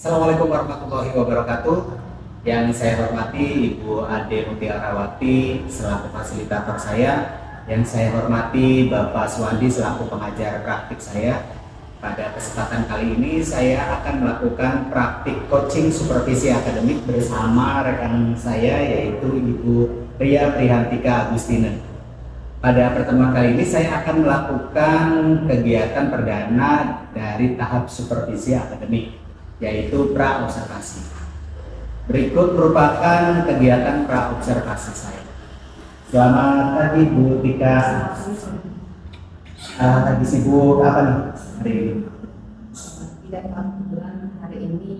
Assalamualaikum warahmatullahi wabarakatuh. Yang saya hormati Ibu Ade Mutiarawati selaku fasilitator saya. Yang saya hormati Bapak Suwandi selaku pengajar praktik saya. Pada kesempatan kali ini saya akan melakukan praktik coaching supervisi akademik bersama rekan saya yaitu Ibu Ria Prihantika Agustina. Pada pertemuan kali ini saya akan melakukan kegiatan perdana dari tahap supervisi akademik, yaitu pra-observasi. Berikut merupakan kegiatan pra-observasi saya. Selamat pagi Bu Tika. Lagi sibuk apa nih hari ini? Tidak, kebetulan hari ini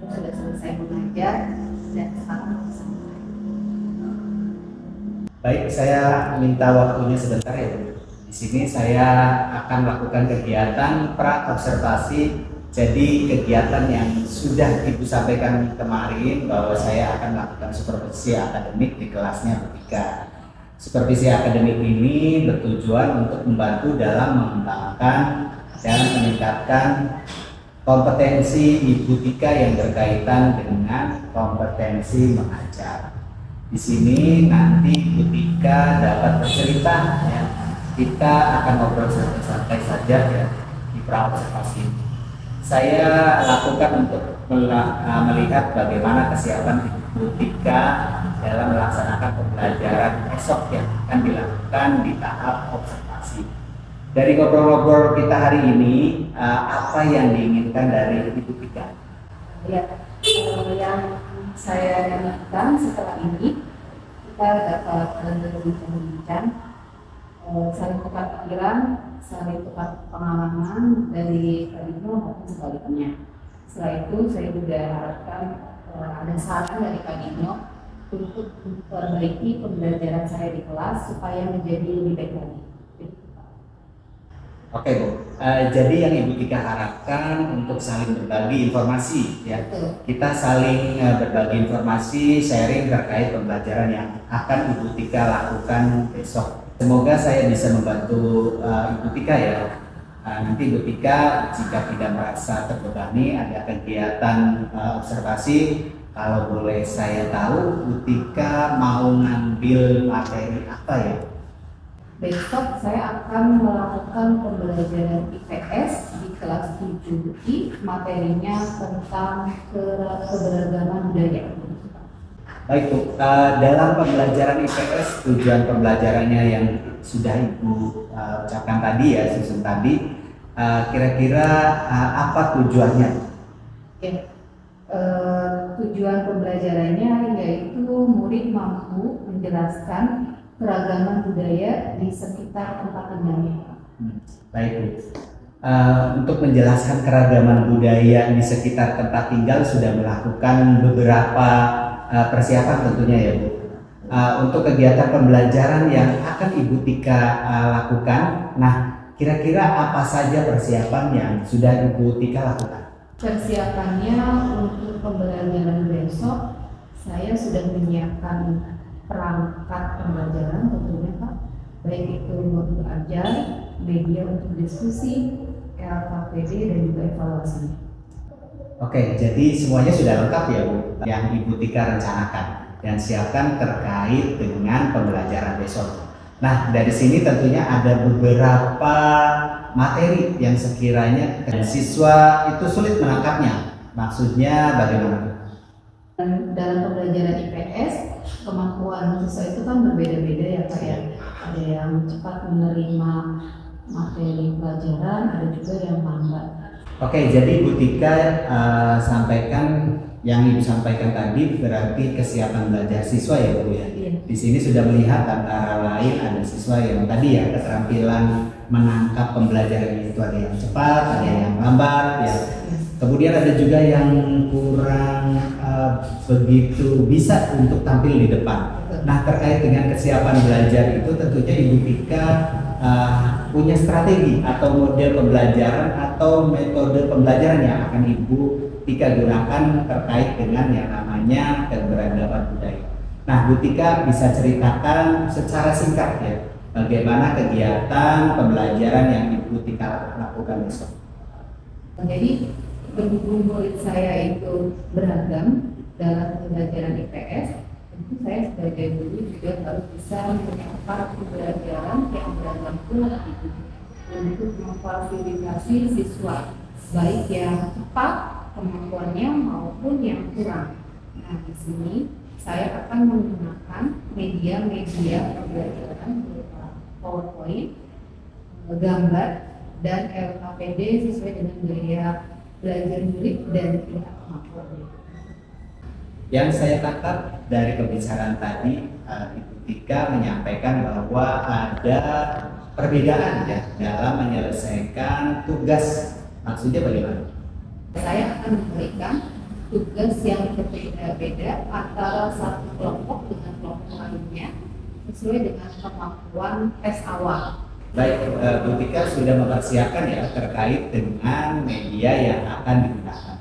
sudah selesai mengajar dan sekarang bersama. Baik, saya minta waktunya sebentar ya Bu. Di sini saya akan melakukan kegiatan pra-observasi. Jadi kegiatan yang sudah Ibu sampaikan kemarin bahwa saya akan melakukan supervisi akademik di kelasnya Bu Tika. Supervisi akademik ini bertujuan untuk membantu dalam mengembangkan dan meningkatkan kompetensi Ibu Tika yang berkaitan dengan kompetensi mengajar. Di sini nanti Ibu Tika dapat bercerita ya. Kita akan ngobrol santai-santai saja ya di pra-observasi. Saya lakukan untuk melihat bagaimana kesiapan Ibu Tika dalam melaksanakan pembelajaran esok yang akan dilakukan di tahap observasi. Dari ngobrol-ngobrol kita hari ini, apa yang diinginkan dari Ibu Tika? Ya, yang saya inginkan setelah ini kita dapat berbincang, saling tukar pikiran, saling tukar pengalaman dari Kadino maupun sebaliknya. Setelah itu saya juga harapkan ada saran dari Kadino untuk memperbaiki pembelajaran saya di kelas supaya menjadi lebih baik lagi. Oke Bu, jadi yang Ibu Tika harapkan untuk saling berbagi informasi ya. Betul. Kita saling berbagi informasi, sharing terkait pembelajaran yang akan Ibu Tika lakukan besok. Semoga saya bisa membantu Ibu Tika ya. Nanti Ibu Tika jika tidak merasa terbebani ada kegiatan observasi, kalau boleh saya tahu Ibu Tika mau ngambil materi apa ya? Besok saya akan melakukan pembelajaran IPS di kelas 7I, materinya tentang keberagaman budaya. Baik Bu, dalam pembelajaran IPS tujuan pembelajarannya yang sudah Ibu ucapkan tadi ya, susun tadi, kira-kira apa tujuannya? Oke. Tujuan pembelajarannya yaitu murid mampu menjelaskan keragaman budaya di sekitar tempat tinggalnya. Baik Bu, untuk menjelaskan keragaman budaya di sekitar tempat tinggal sudah melakukan beberapa persiapan tentunya ya Bu. Untuk kegiatan pembelajaran yang akan Ibu Tika lakukan, nah kira-kira apa saja persiapan yang sudah Ibu Tika lakukan? Persiapannya untuk pembelajaran besok, saya sudah menyiapkan perangkat pembelajaran tentunya Pak, baik itu modul ajar, media untuk diskusi, LKPD dan juga evaluasinya. Oke, jadi semuanya sudah lengkap ya Bu yang Ibu Tika rencanakan dan siapkan terkait dengan pembelajaran besok. Nah, dari sini tentunya ada beberapa materi yang sekiranya siswa itu sulit menangkapnya. Maksudnya bagaimana? Dalam pembelajaran IPS, kemampuan siswa itu kan berbeda-beda ya Pak ya. Ada yang cepat menerima materi pelajaran, ada juga yang lambat. Oke, jadi Ibu Tika sampaikan yang Ibu sampaikan tadi berarti kesiapan belajar siswa ya Bu ya. Iya. Di sini sudah melihat antara lain ada siswa yang tadi ya keterampilan menangkap pembelajaran itu ada yang cepat, ada yang lambat ya. Kemudian ada juga yang kurang begitu bisa untuk tampil di depan. Nah, terkait dengan kesiapan belajar itu tentunya Ibu Tika punya strategi atau model pembelajaran atau metode pembelajaran yang akan Ibu Tika gunakan terkait dengan yang namanya keberagaman budaya. Nah, Bu Tika bisa ceritakan secara singkat ya bagaimana kegiatan pembelajaran yang Ibu Tika lakukan besok. Jadi berhubung murid saya itu beragam dalam pembelajaran IPS, tentu saya sebagai guru juga harus bisa menyapa pembelajaran yang beragam pula gitu, untuk memfasilitasi siswa baik yang cepat kemampuannya maupun yang kurang. Nah, di sini saya akan menggunakan media-media pembelajaran berupa PowerPoint, gambar, dan LKPD sesuai dengan gaya belajar murid dan tingkat kemampuan. Yang saya tangkap dari pembicaraan tadi, Ibu Tika menyampaikan bahwa ada perbedaan ya dalam menyelesaikan tugas. Maksudnya bagaimana? Saya akan memberikan tugas yang berbeda-beda antara satu kelompok dengan kelompok lainnya sesuai dengan kemampuan tes awal. Baik, Bu Tika sudah mempersiapkan ya terkait dengan media yang akan digunakan.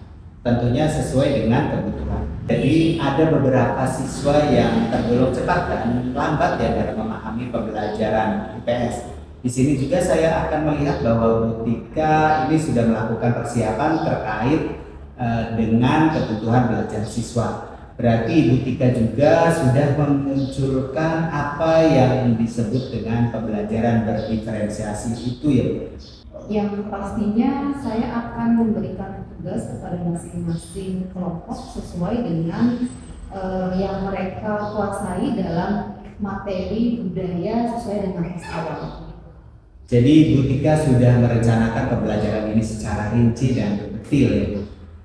Tentunya sesuai dengan kebutuhan. Jadi ada beberapa siswa yang tergolong cepat dan lambat ya dalam memahami pembelajaran IPS. Di sini juga saya akan melihat bahwa Bu Tika ini sudah melakukan persiapan terkait dengan kebutuhan belajar siswa. Berarti Ibu Tika juga sudah memunculkan apa yang disebut dengan pembelajaran berdiferensiasi itu ya Bu? Yang pastinya saya akan memberikan tugas kepada masing-masing kelompok sesuai dengan yang mereka kuasai dalam materi budaya sesuai dengan tes awal. Jadi Bu Tika sudah merencanakan pembelajaran ini secara rinci dan detail ya Bu.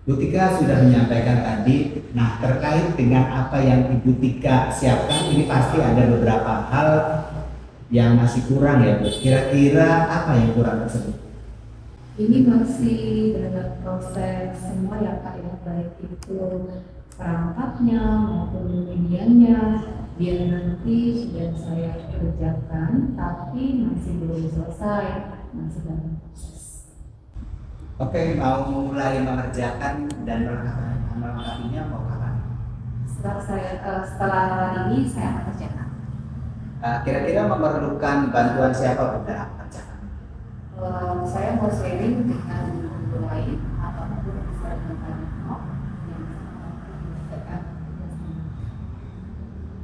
Bu Tika sudah menyampaikan tadi, nah terkait dengan apa yang Ibu Tika siapkan ini pasti ada beberapa hal yang masih kurang ya Bu. Kira-kira apa yang kurang tersebut? Ini masih dalam proses semua ya Kak ya, baik itu perangkatnya maupun medianya, biar nanti sudah saya kerjakan tapi masih belum selesai, masih dalam proses. Oke, mau mulai mengerjakan dan melengkapinya mau kapan? Setelah hari ini saya akan kerjakan. Kira-kira memerlukan bantuan siapa Bu dalam mengerjakan? Saya mau sharing dengan guru lain ataupun bisa dengan yang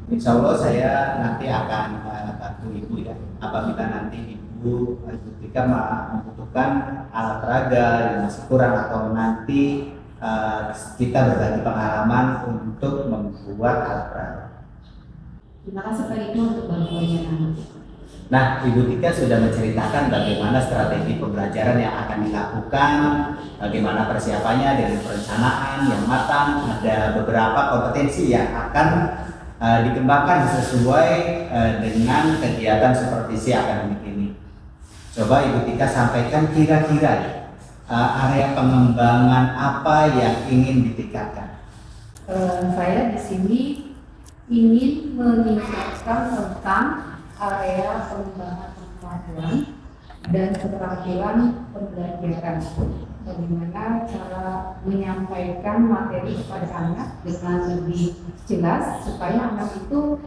Insya Allah saya nanti akan bantu Ibu ya. Apabila nanti Ibu Tika membutuhkan alat peraga yang masih kurang atau nanti kita berbagi pengalaman untuk membuat alat peraga. Terima kasih Pak Iko untuk bantuannya nanti. Nah, Ibu Tika sudah menceritakan bagaimana strategi pembelajaran yang akan dilakukan, bagaimana persiapannya dengan perencanaan yang matang, ada beberapa kompetensi yang akan dikembangkan sesuai dengan kegiatan supervisi akademik ini. Coba Ibu Tika sampaikan kira-kira area pengembangan apa yang ingin ditingkatkan. Saya di sini ingin meningkatkan tentang area pengembangan kemampuan dan keterampilan pembelajaran. Bagaimana cara menyampaikan materi kepada anak dengan lebih jelas supaya anak itu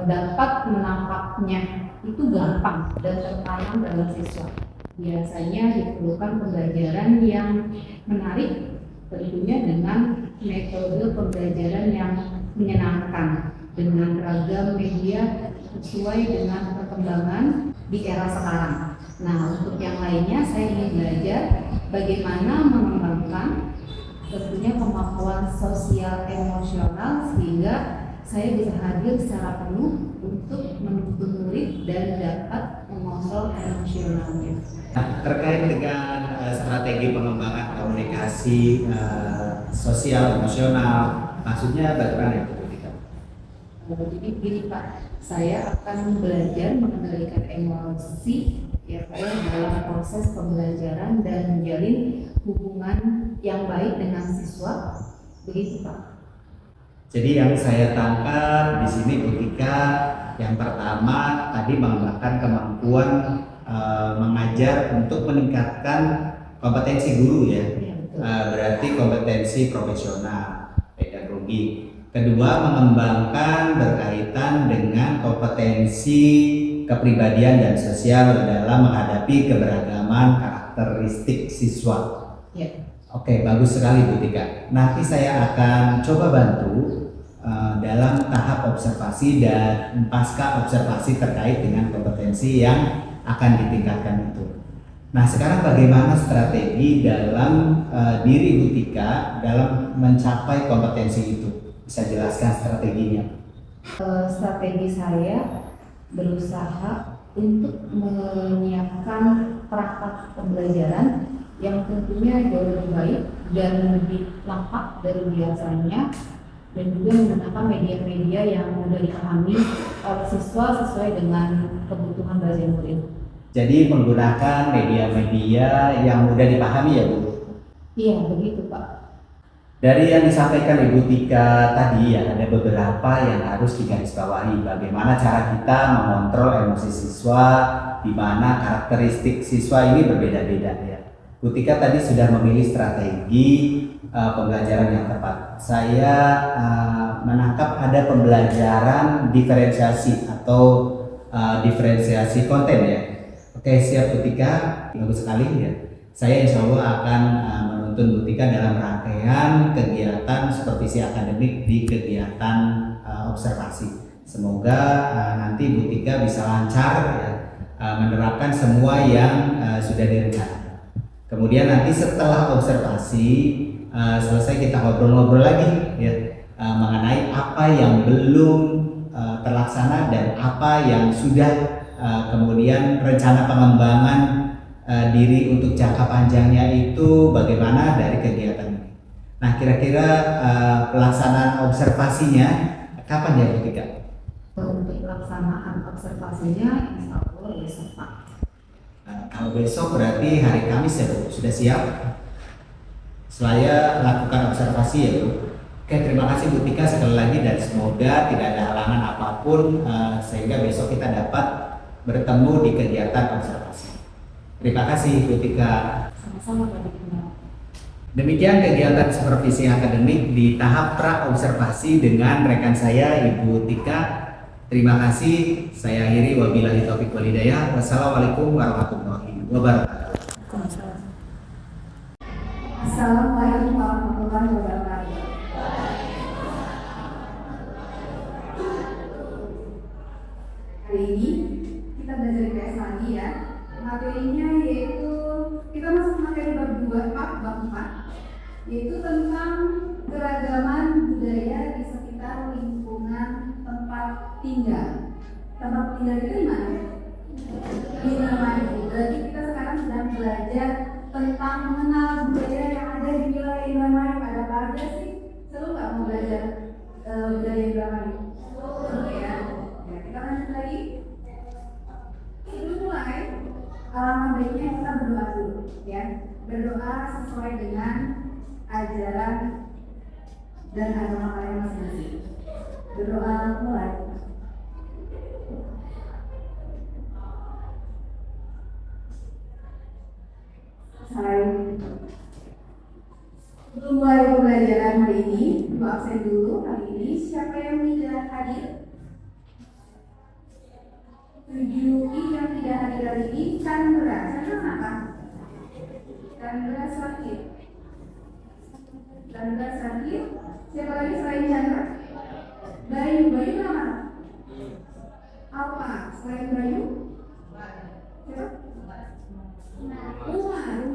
dapat menangkapnya itu gampang dan tertanam dalam siswa. Biasanya diperlukan pembelajaran yang menarik, tentunya dengan metode pembelajaran yang menyenangkan dengan ragam media sesuai dengan perkembangan di era sekarang. Nah, untuk yang lainnya saya ingin belajar bagaimana mengembangkan tentunya kemampuan sosial emosional sehingga saya bisa hadir secara penuh untuk menuntun murid dan dapat mengontrol emosionalnya. Nah, terkait dengan strategi pengembangan komunikasi sosial emosional, maksudnya bagaimana Ibu Tika? Jadi begini Pak, saya akan belajar mengendalikan emosi ya Pak ya, dalam proses pembelajaran dan menjalin hubungan yang baik dengan siswa, begitu Pak. Jadi yang saya tangkap di sini Bu Tika, yang pertama tadi mengembangkan kemampuan mengajar untuk meningkatkan kompetensi guru ya, berarti kompetensi profesional, pedagogi. Kedua, mengembangkan berkaitan dengan kompetensi kepribadian dan sosial dalam menghadapi keberagaman karakteristik siswa. Ya. Oke, bagus sekali Bu Tika. Nanti saya akan coba bantu dalam tahap observasi dan pasca observasi terkait dengan kompetensi yang akan ditingkatkan itu. Nah, sekarang bagaimana strategi dalam diri Bu Tika dalam mencapai kompetensi itu? Bisa jelaskan strateginya? Strategi saya berusaha untuk menyiapkan perangkat pembelajaran yang tentunya jauh lebih baik dan lebih lengkap dari biasanya, dan juga menggunakan media-media yang mudah dipahami oleh siswa sesuai dengan kebutuhan belajar murid. Jadi menggunakan media-media yang mudah dipahami ya Bu? Iya, begitu Pak. Dari yang disampaikan Ibu Tika tadi ya, ada beberapa yang harus digarisbawahi. Bagaimana cara kita mengontrol emosi siswa, di mana karakteristik siswa ini berbeda-beda ya. Bu Tika tadi sudah memilih strategi pembelajaran yang tepat. Saya menangkap ada pembelajaran diferensiasi atau diferensiasi konten ya. Oke, siap Bu Tika, bagus sekali ya. Saya insya Allah akan menuntun Bu Tika dalam rangkaian kegiatan supervisi akademik di kegiatan observasi. Semoga nanti Bu Tika bisa lancar ya, menerapkan semua yang sudah direncanakan. Kemudian nanti setelah observasi selesai, kita ngobrol-ngobrol lagi ya mengenai apa yang belum terlaksana dan apa yang sudah kemudian rencana pengembangan diri untuk jangka panjangnya itu bagaimana dari kegiatan ini. Nah, kira-kira pelaksanaan observasinya kapan ya Bu Tika? Untuk pelaksanaan observasinya insya Allah besok Pak. Kalau besok berarti hari Kamis ya Bu, sudah siap? Saya lakukan observasi ya Bu. Oke, terima kasih Bu Tika sekali lagi, dan semoga tidak ada halangan apapun sehingga besok kita dapat bertemu di kegiatan observasi. Terima kasih Bu Tika. Sama-sama Pak Dikna. Demikian kegiatan supervisi akademik di tahap pra observasi dengan rekan saya Ibu Tika. Terima kasih. Saya akhiri, wabillahi taufiq wal hidayah. Wassalamualaikum warahmatullahi wabarakatuh. Assalamualaikum warahmatullahi wabarakatuh. Hari ini kita belajar IPS lagi ya. Materinya yaitu kita masuk materi bab 2, bab 4, yaitu tentang keragaman budaya di sekitar lingkungan tempat tinggal. Tempat tinggal itu di mana? Di Indramayu. Berarti kita sekarang sedang belajar tentang mengenal budaya yang ada di wilayah Indramayu. Ada apa aja sih? Seru nggak mau belajar budaya Indramayu? Seru ya. Ya, kita lanjut lagi. Sebelum mulai, alangkah baiknya kita berdoa dulu, ya. Berdoa sesuai dengan ajaran dan agama kalian masing-masing. Berdoa mulai. Sebelum mulai pembelajaran hari ini, dua absen dulu hari ini. Siapa yang tidak hadir? 7i yang tidak hadir hari ini. Chandra. Chandra apa? Chandra sakit. Chandra sakit. Siapa lagi selain Chandra? Bayu. Bayu nama? Apa? Selain Bayu? Siapa?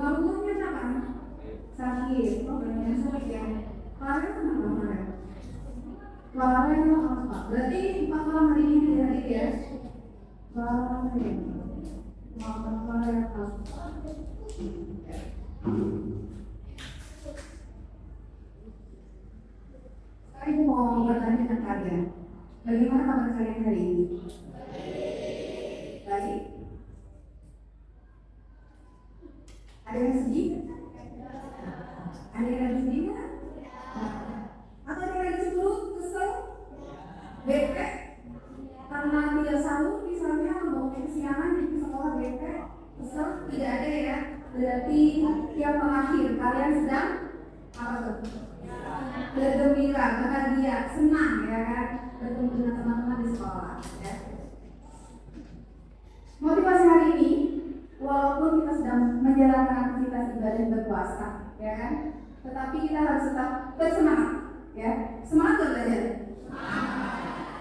Rumahnya apa? Sakit. Oh, banyak sakit ya. Kemarin kenapa kemarin? Kemarin apa? Berarti 4 malam hari ini tidak hadir ya? Kemarin. Kemarin apa? Saya mau bertanya dengan kalian. Bagaimana kabar kalian hari ini? Baik. Ada yang sedih? Ada yang sedih nggak? Atau ada yang cemburu, kesel, bete? Karena tidak sanggup misalnya membawa kesiangan di sekolah, bete, kesel? Tidak ada ya? Berarti yang terakhir kalian sedang apa tuh? Bergembira, bahagia, senang ya kan? Bertemu dengan teman-teman di sekolah ya. Motivasi hari ini, walaupun kita sedang menjalankan aktivitas ibadah berpuasa, ya kan? Tetapi kita harus tetap bersemangat, ya. Semangat dalam belajar.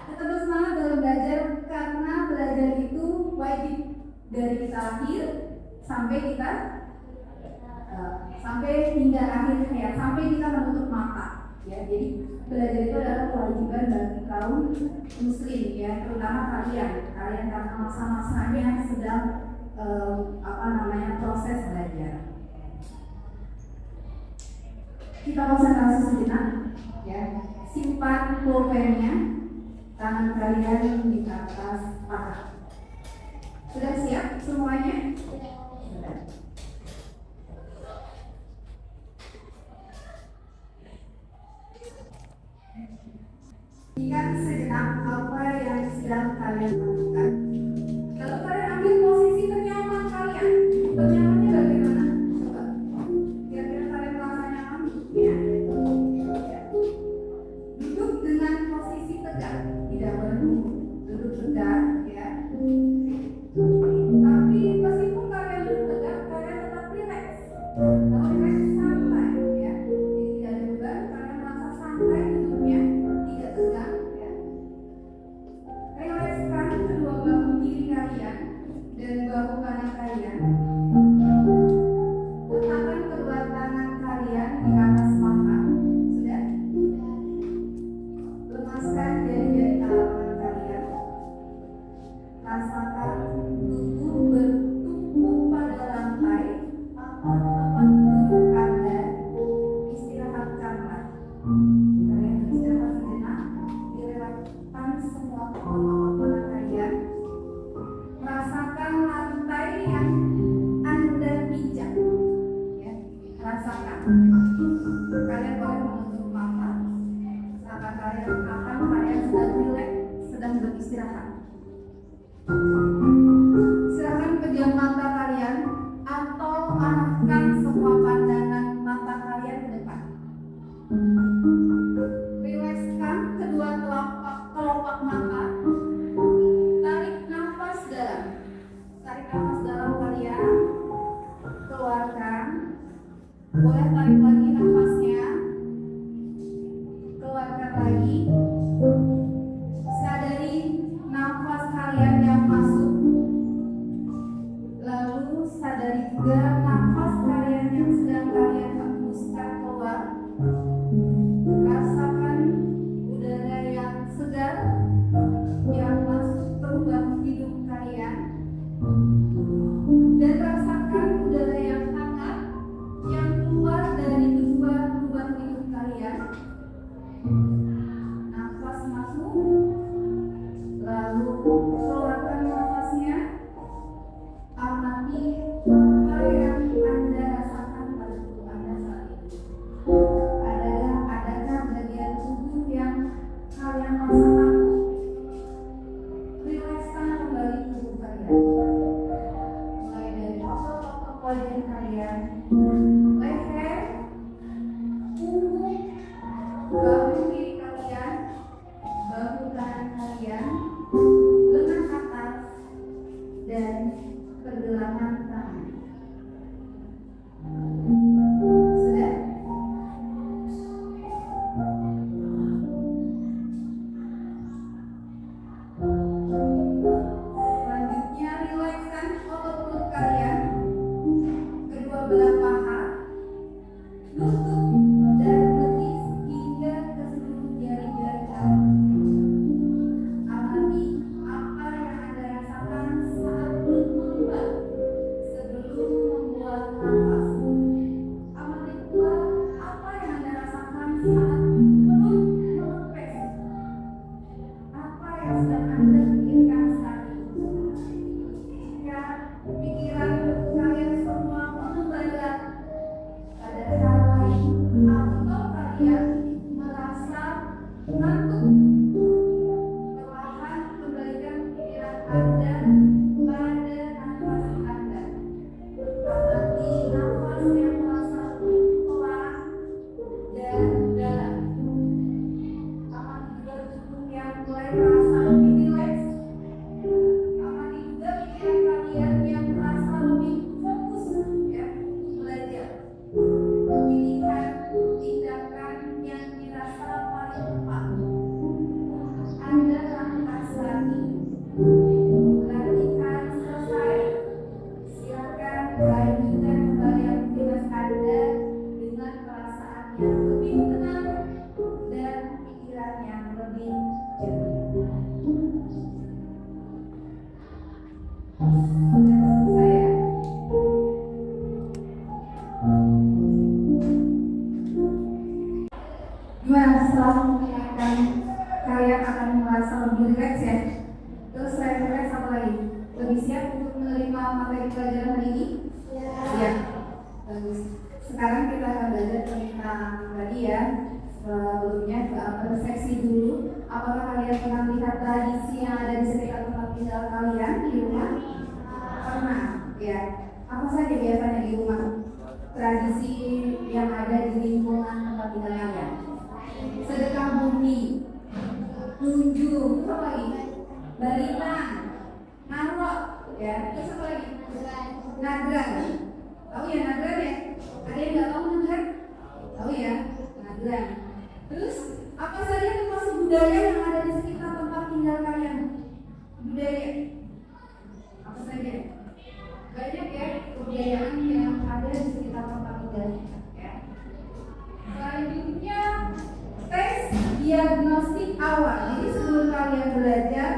Tetap bersemangat dalam belajar karena belajar itu wajib dari kita lahir sampai kita sampai hingga akhir hayat, sampai kita menutup mata, ya. Jadi belajar itu adalah kewajiban bagi kaum muslim, ya, terutama kalian karena masa-masanya sedang proses belajar. Kita konsentrasi sejenak, ya. Simpan pulpennya, tangan kalian di atas paha. Sudah siap semuanya? Sudah. Ingat sejenak apa yang sedang kalian lakukan. Lalu kalian ambil posisi ternyaman kalian. Ternyamannya bagaimana? Coba. Kira-kira kalian merasa nyaman? Ya. Duduk dengan posisi tegak, tidak berdiri. Duduk tegak, ya. Tapi meskipun kalian duduk tegak, kalian tetap rileks. Kalau rileks santai, ya. Jadi tidak ada beban, kalian merasa santai duduknya, tidak tegang, ya. Rilekskan kedua bahu kiri kalian dan bahu kanan kalian. Letakkan kedua tangan kalian di atas paha. Sudah? Lemaskan jari-jari tangan kalian. Rasakan tubuh bertumpu pada lantai atau tempat duduk Anda. Istirahatkanlah. Kalian beristirahat sejenak. Direlakskan semua otot-otot kalian. Rasakan lantai yang Anda pijak, ya. Rasakan. Kalian boleh menutup mata. Seakan kalian sedang rileks, sedang beristirahat. Silakan pejam mata kalian atau arahkan semua pandangan mata kalian ke depan. Rilekskan kedua kelopak mata. Tarik nafas dalam. Tarik nafas dalam kalian. Keluarkan. Boleh tarik lagi nafasnya. Keluarkan lagi. Sadari nafas kalian yang masuk. Lalu sadari juga nafas kalian yang sedang kalian hembuskan keluar. Rasakan udara yang segar yang masuk ke lubang hidung kalian, dan rasakan udara yang hangat yang keluar dari kedua lubang hidung kalian. Nafas masuk, lalu keluarkan nafasnya. Amati apa yang Anda rasakan pada tubuh Anda saat ini. Adakah bagian tubuh yang kalian merasa takut? Rilekskan kembali tubuh kalian. Mulai dari otot-otot wajah kalian, leher, punggung, bahu kiri kalian, bahu kanan kalian, lengan atas, dan pergelangan tangan. Sudah? Selanjutnya rilekskan otot perut kalian, kedua belah paha, lutut, dan betis hingga ke seluruh jari-jari kalian. Amati apa yang Anda rasakan saat perut mengembang sebelum membuang nafas. Amati pula apa yang Anda rasakan saat perut mengepes. Apa yang sedang Anda pikirkan saat itu? Jika pikiran kalian semua mengembalikan pada hal lain atau kalian merasa ngantuk, perlahan kembalikan pikiran Anda pada nafas Anda. Amati nafas yang terasa pelan dan dalam. Amati juga tubuh yang mulai merasa lebih rileks. Amati juga pikiran kalian yang merasa lebih fokus, ya, belajar. Saya. Gimana setelah mendengarkan kalian akan merasa lebih rileks ya? Terus rileks apa lagi? Lebih siap untuk menerima materi pelajaran hari ini? Ya. Bagus. Sekarang kita akan belajar tentang tadi ya. Sebelumnya persepsi dulu. Apakah kalian pernah melihat tradisi yang ada di sekitar tempat tinggal kalian di rumah? Pernah. Ya. Apa saja biasanya di rumah? Tradisi yang ada di lingkungan tempat tinggal kalian? Sedekah bumi, nunjuk, apa lagi? Balitan, narok, ya. Terus apa lagi? Nagrang. Tahu ya nagrang ya? Ada yang nggak tahu nagrang? Tahu ya, nagrang. Terus apa saja termasuk budaya yang ada di sekitar tempat tinggal kalian? Budaya apa saja? Banyak ya kebudayaan yang ada di sekitar tempat tinggal ya. Selanjutnya tes diagnostik awal. Jadi sebelum kalian belajar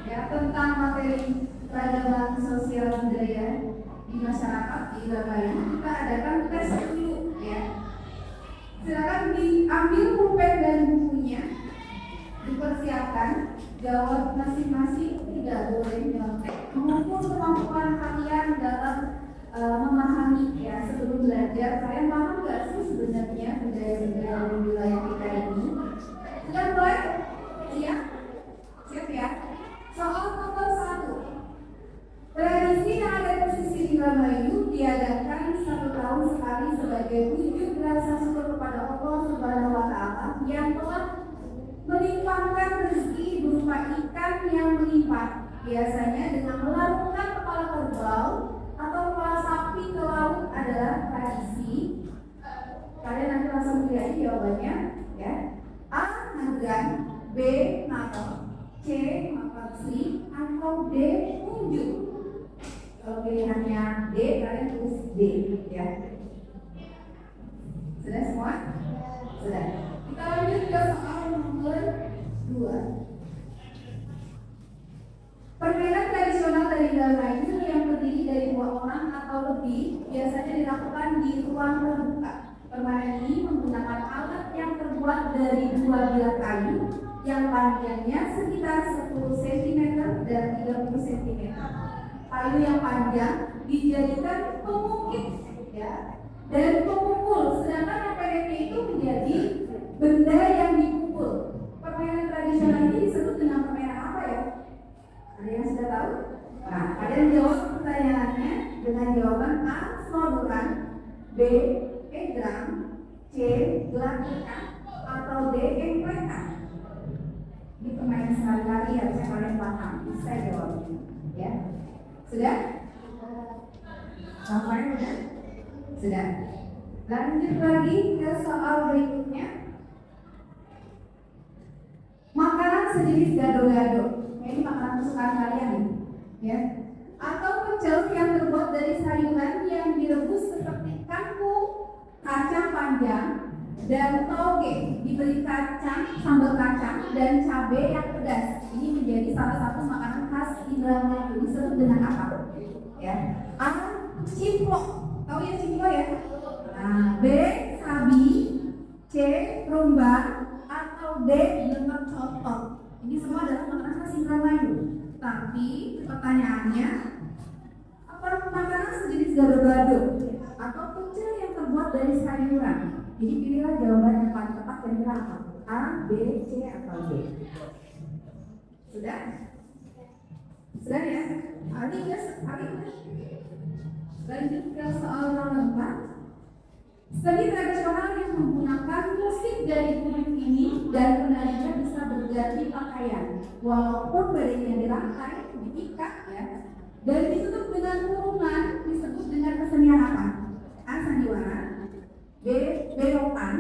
ya tentang materi peradaban sosial budaya di masyarakat di Surabaya, kita adakan tes dulu ya. Silakan diambil pulpen dan bukunya, dipersiapkan, jawab masing-masing, tidak boleh nyontek, mengukur kemampuan kalian dalam memahami ya sebelum belajar. Kalian paham nggak sih sebenarnya budaya-budaya di wilayah kita ini? Sudah mulai? Siap? Siap ya? Soal nomor 1. Tradisi yang ada di pesisir Indramayu diadakan 1 tahun sekali sebagai wujud rasa syukur kepada Allah Subhanahu wa Ta'ala yang telah melimpahkan rezeki berupa ikan yang melimpah, biasanya dengan melarungkan kepala kerbau atau kepala sapi ke laut adalah tradisi. Kalian nanti langsung lihat jawabannya ya. A. Nagrang, B. Natal, C. Mapaksi, atau D. Unjuk. Kalau pilihannya D, kalian tulis D ya. Sudah semua? Sudah. Kita lanjut ke soal nomor 2. Permainan tradisional dari Indramayu yang terdiri dari 2 orang atau lebih biasanya dilakukan di ruang terbuka. Permainan ini menggunakan alat yang terbuat dari 2 bilah kayu yang panjangnya sekitar 10 cm dan 30 cm. Kayu yang panjang dijadikan pemukit ya, dan pemukul, sedangkan yang pendeknya itu menjadi benda yang dipukul. Permainan tradisional ini disebut dengan permainan apa ya? Ada yang sudah tahu? Nah, kalian jawab pertanyaannya dengan jawaban A. Snoduran, B. Egrang, C. Gelakikan, atau D. Engklekan. Ini permainan sehari-hari harusnya kalian paham. Bisa jawabnya, ya. Sudah? Sampai sudah? Sudah. Lanjut lagi ke soal berikutnya. Makanan sejenis gado-gado. Ini makanan kesukaan kalian ya. Atau pecel yang terbuat dari sayuran yang direbus seperti kangkung, kacang panjang, dan toge. Diberi kacang, sambal kacang, dan cabai yang pedas. Ini menjadi salah satu makanan khas Indramayu. Disebut dengan apa? Ya. A. Cimplok. Tahu ya cimplok ya? Nah, B. Sabi, C. Rumba, atau D. Lemak cotok. Ini semua adalah makanan khas Indramayu. Tapi pertanyaannya, apa makanan sejenis gado-gado atau pecel yang terbuat dari sayuran? Jadi pilihlah jawaban yang paling tepat dan kira apa? A, B, C, atau D. Sudah? Sudah ya? Hari ya? Lanjut ke soal nomor 4. Seni tradisional yang menggunakan musik dari kulit ini dan penarinya bisa berganti pakaian, walaupun badannya dirangkai, diikat ya, dan ditutup dengan kurungan disebut dengan kesenian apa? A. Sandiwara, B. Belokan,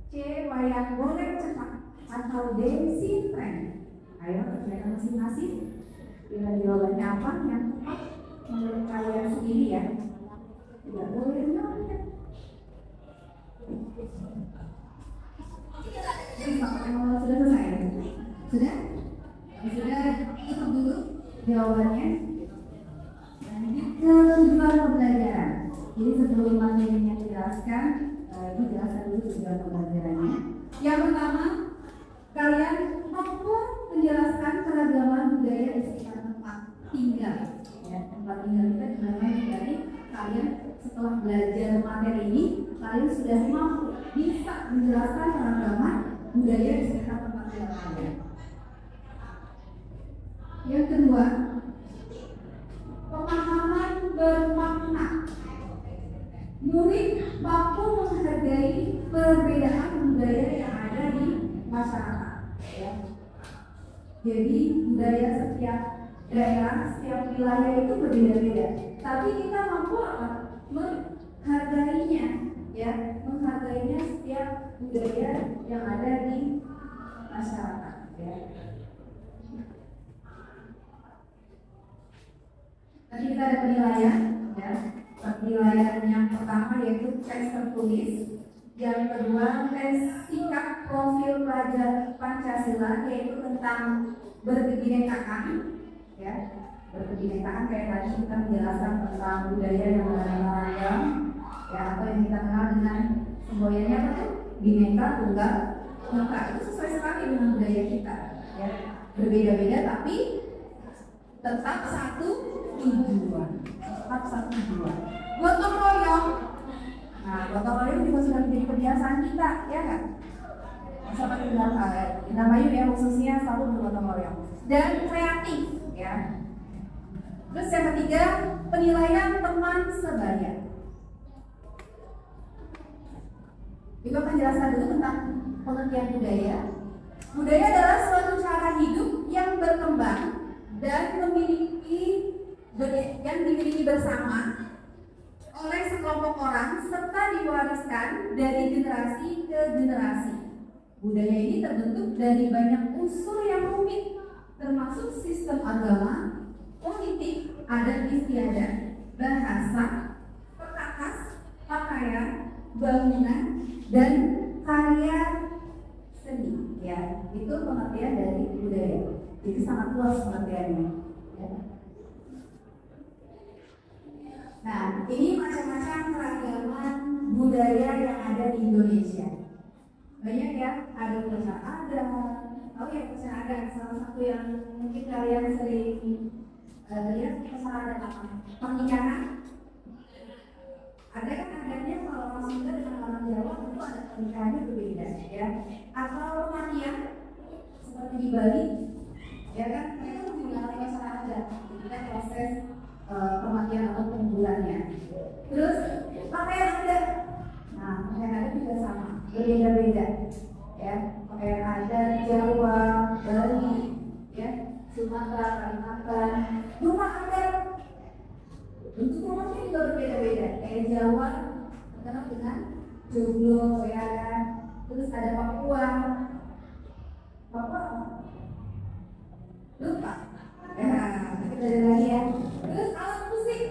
C. Wayang golek cepat, atau D. Sintren. Ayo kerjakan masing-masing. Pilih jawabannya apa yang tepat menurut kalian sendiri ya. Tidak boleh nyontek. Sudah selesai? Sudah? Sudah tutup dulu. jawabannya. Tujuan pembelajaran. Jadi sebelum materinya dijelaskan, dijelaskan dulu tujuan pembelajarannya. Yang pertama, kalian mampu menjelaskan keragaman budaya di sekitar tempat tinggal. Ya, tempat tinggal kita dimana dari kalian setelah belajar materi ini, kalian sudah mampu bisa menjelaskan keragaman budaya di sekitar tempat tinggal kalian. Yang kedua, pemahaman bermakna. Murid mampu menghargai perbedaan budaya yang ada di masyarakat. Ya. Jadi budaya setiap daerah, setiap wilayah itu berbeda-beda. Tapi kita mampu apa? Menghargainya, ya, menghargainya setiap budaya yang ada di masyarakat. Ya. Tadi kita ada penilaian, ya. Penilaian yang pertama yaitu tes tertulis, yang kedua tes sikap profil pelajar Pancasila yaitu tentang berkebinekaan, ya, berkebinekaan kayak tadi kita menjelaskan tentang budaya yang beragam, ya, atau yang kita kenal dengan semboyannya apa tuh? Bineka Tunggal Ika. Itu sesuai sekali dengan budaya kita, ya, berbeda-beda tapi tetap satu tujuan, tetap satu tujuan. Gotong royong. Nah, gotong royong juga sudah menjadi kebiasaan kita, ya kan? Sama di Indramayu ya, khususnya selalu bergotong royong. Dan kreatif, ya. Terus yang ketiga, penilaian teman sebaya. Juga menjelaskan dulu tentang pengertian budaya. Budaya adalah suatu cara hidup yang berkembang dan yang dimiliki bersama oleh sekelompok orang serta diwariskan dari generasi ke generasi. Budaya ini terbentuk dari banyak unsur yang rumit, termasuk sistem agama, politik, adat istiadat, bahasa, perkakas, pakaian, bangunan, dan karya seni. Ya, itu pengertian dari budaya. Jadi sangat luas pengertiannya. Ya. Nah, ini macam-macam keragaman budaya yang ada di Indonesia. Banyak ya, ada upacara adat. Oh ya, upacara adat salah satu yang mungkin kalian sering lihat upacara adat apa? Pernikahan. Ada kan adatnya kalau orang Sunda dengan orang Jawa tentu ada pernikahannya berbeda, ya. Atau kematian seperti di Bali, ya kan? Mereka menggunakan upacara adat, kita proses kematian atau penguburannya. Terus pakaian adat. Nah, pakaian adat juga sama, berbeda-beda, ya. Pakaian adat Jawa, Bali, ya, Sumatera, Kalimantan. Rumah adat, bentuk rumahnya juga berbeda-beda. Kayak Jawa terkenal dengan joglo, ya kan. Terus ada Papua. Papua lupa. Ya, kita ada lagi ya. Terus alat musik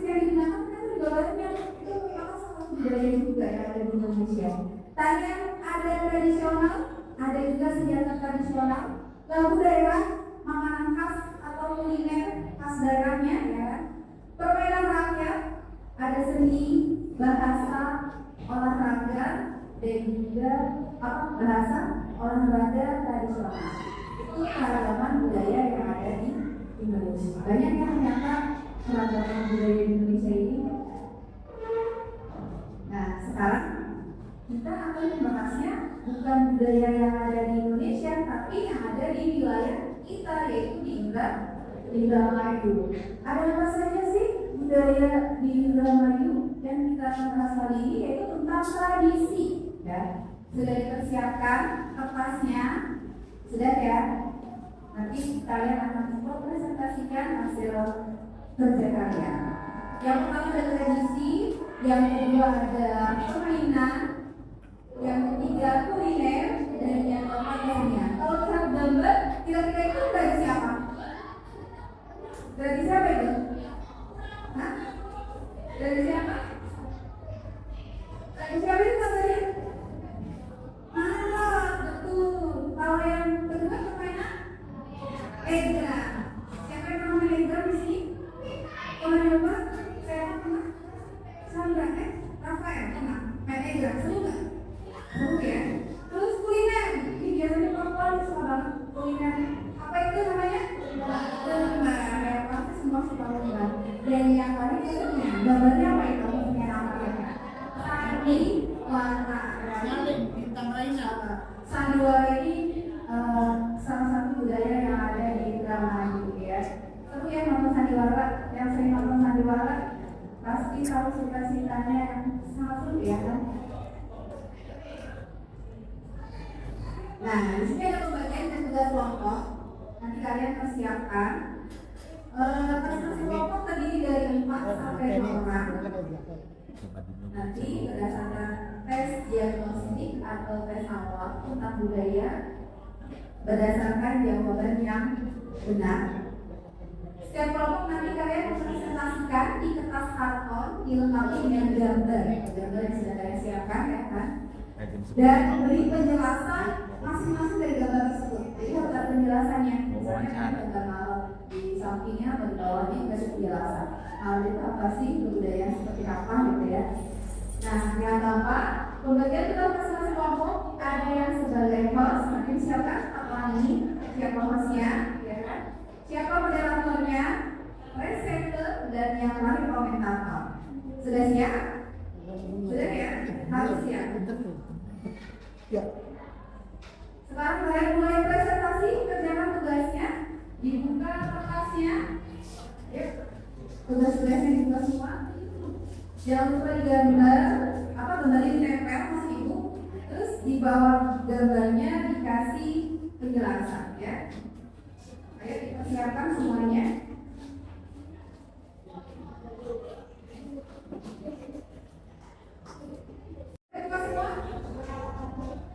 yang digunakan kan juga banyak. Itu memang salah satu budaya juga yang ada di Indonesia. Tarian ada tradisional, ada juga senjata tradisional, lagu daerah, makanan khas atau kuliner khas daerahnya, ya. Permainan rakyat, ada seni, bahasa, olahraga, dan juga bahasa olahraga tradisional. Itu keragaman budaya yang ada di Indonesia. Banyak yang ternyata keragaman budaya di Indonesia ini. Nah, sekarang kita akan membahasnya bukan budaya yang ada di Indonesia, tapi yang ada di wilayah kita, yaitu di Indramayu. Ada apa saja sih budaya di Indramayu yang kita akan bahas kali ini, yaitu tentang tradisi. Ya, sudah dipersiapkan kertasnya, sudah ya. Nanti kalian akan mempresentasikan hasil kerja kalian. Yang pertama ada tradisi, yang kedua ada permainan, yang ketiga kuliner, dan yang keempat kesenian. Kalau lihat gambar, kira-kira itu tradisi apa? Tradisi apa itu? Hah? Tradisi apa? Tradisi apa itu tadi? Betul. Kalau yang kedua permainan? Egrang. Siapa yang masuk bangunan. Dan yang paling uniknya, gambarnya apa itu? Punya namanya sandiwara. Sandiwara ini salah satu budaya yang ada di Indramayu ya. Seru ya nonton sandiwara, yang sering nonton sandiwara pasti tahu cita-citanya yang sangat seru ya kan. Nah, di sini ada pembagian dan tugas kelompok. Nanti kalian persiapkan. Presentasi kelompok terdiri dari 4 sampai 5 orang. Nanti berdasarkan tes diagnostik atau tes awal tentang budaya berdasarkan jawaban yang benar. Setiap kelompok nanti kalian mempresentasikan di kertas karton dilengkapi dengan gambar yang sudah kalian siapkan ya kan. Dan beri penjelasan masing-masing dari gambar tersebut. Jadi harus ada penjelasannya. Misalnya kan gambar malam di sampingnya atau di bawahnya kasih penjelasan. Malam itu apa sih, kebudayaan seperti apa gitu ya. Nah, yang keempat, pembagian kita masing-masing kelompok ada yang sebagai host, nanti siapkan apa ini, siapa hostnya, ya kan? Siapa moderatornya, presenter, dan yang terakhir komentator. Sudah siap? Sudah ya? Harus siap. Ya. Sekarang kalian mulai presentasi, kerjakan tugasnya, dibuka kertasnya, ya. Tugas-tugasnya dibuka semua. Jangan lupa digambar, gambarnya ditempel Mas Ibu, terus di bawah gambarnya dikasih penjelasan ya. Ayo dipersiapkan semuanya. Terima semua.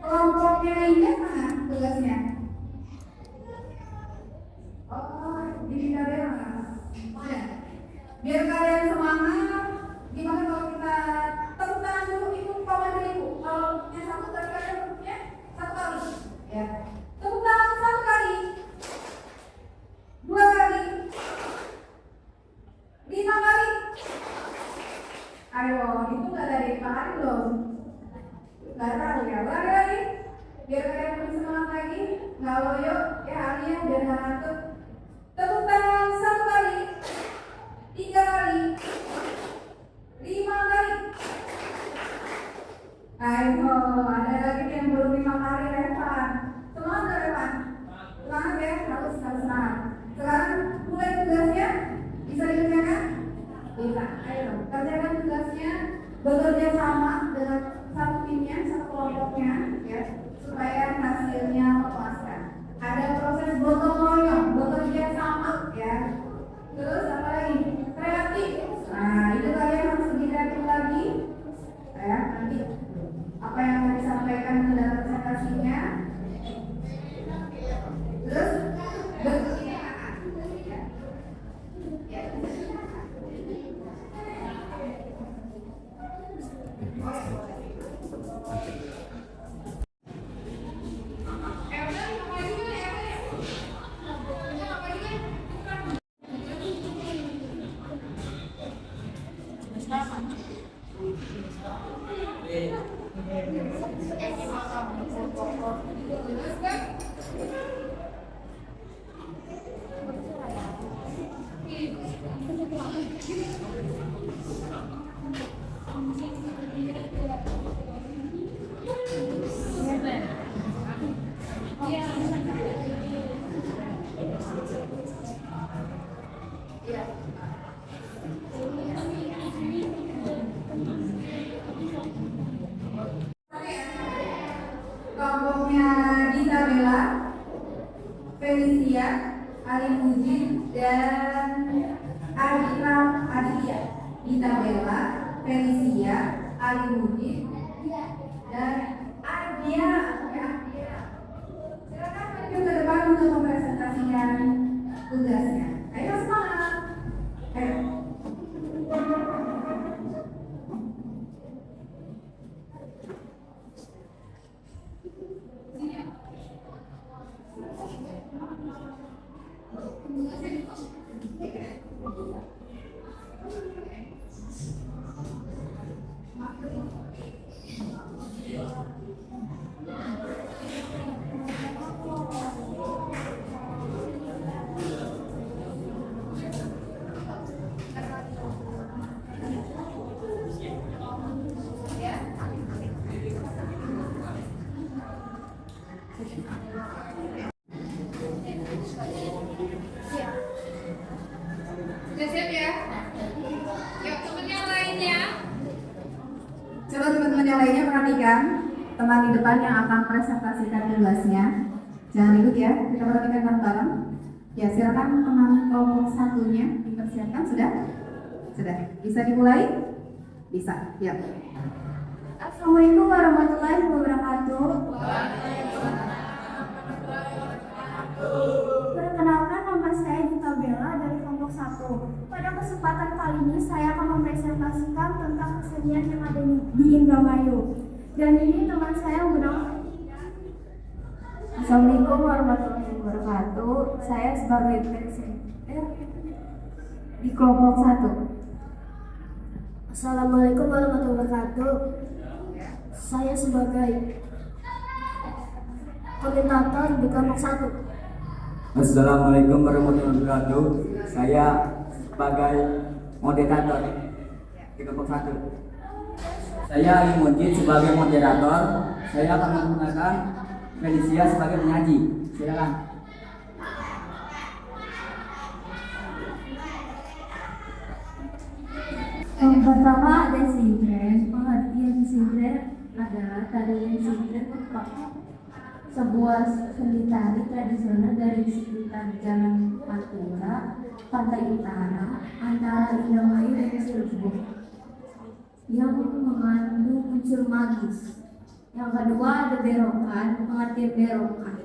Kelompoknya Indah mana tugasnya? Oh, di kalian mana? Oh ya. Biar kalian semangat. Gimana kalau kita tepuk tangan dulu itu komandan ibu. Kalau yang satu tadi kalian tepuknya 1 kali, ya. Tepuk tangan 1 kali, 2 kali, 5 kali. Ayo, itu nggak dari 5 kali belum? Nggak tahu ya. Lagi, biar kalian lebih semangat lagi. Nggak loyo, ya Alia biar nggak ngantuk. Tepuk tangan 1 kali, 3 kali. 5 kali. Ayo, ada lagi yang belum 5 kali Revan. Semangat gak Revan? Semangat ya, harus semangat. Sekarang mulai tugasnya, bisa dikerjakan? Bisa, ayo kerjakan tugasnya. Bekerja sama dengan satu timnya, satu kelompoknya ya, supaya hasilnya memuaskan. Ada proses gotong royong, bekerja sama ya. Terus apa lagi? Kreatif. Nah, itu kalian harus lebih kreatif lagi. Ya, nanti apa yang akan disampaikan ke dalam presentasinya. Terus kelompoknya Dita Bella, Felicia, Ali Mujin, dan Adira Aditya. Dita Bella, Felicia, Ali Mujin, dan Adia. Silakan maju ke depan untuk mempresentasikan tugasnya. Ayo semangat. Ayo. perhatikan teman di depan yang akan presentasikan tugasnya. Jangan ikut ya, kita perhatikan bareng-bareng. Ya, silakan teman kelompok satunya dipersiapkan. Sudah? Sudah. Bisa dimulai? Bisa. Ya. Assalamualaikum warahmatullahi wabarakatuh. Perkenalkan, nama saya Gita Bella dari kelompok 1. Pada kesempatan kali ini saya akan mempresentasikan tentang kesenian yang ada di Indramayu. Dan ini teman saya menggunakan. Assalamualaikum warahmatullahi wabarakatuh. Saya sebagai presenter di kelompok 1. Assalamualaikum warahmatullahi wabarakatuh. Saya sebagai komentator di kelompok 1. Assalamualaikum warahmatullahi wabarakatuh. Saya sebagai moderator di kelompok 1. Saya Ali Mujid sebagai moderator. Saya akan menggunakan Felicia sebagai penyaji. Silakan. Yang pertama ada sinkron. Pengertian sinkron adalah tarian sinkron merupakan sebuah seni tari tradisional dari sekitar Jalan Pantura, Pantai Utara, antara Indramayu dan Cirebon, yang mengandung unsur magis. Yang kedua ada berokan. Pengertian berokan.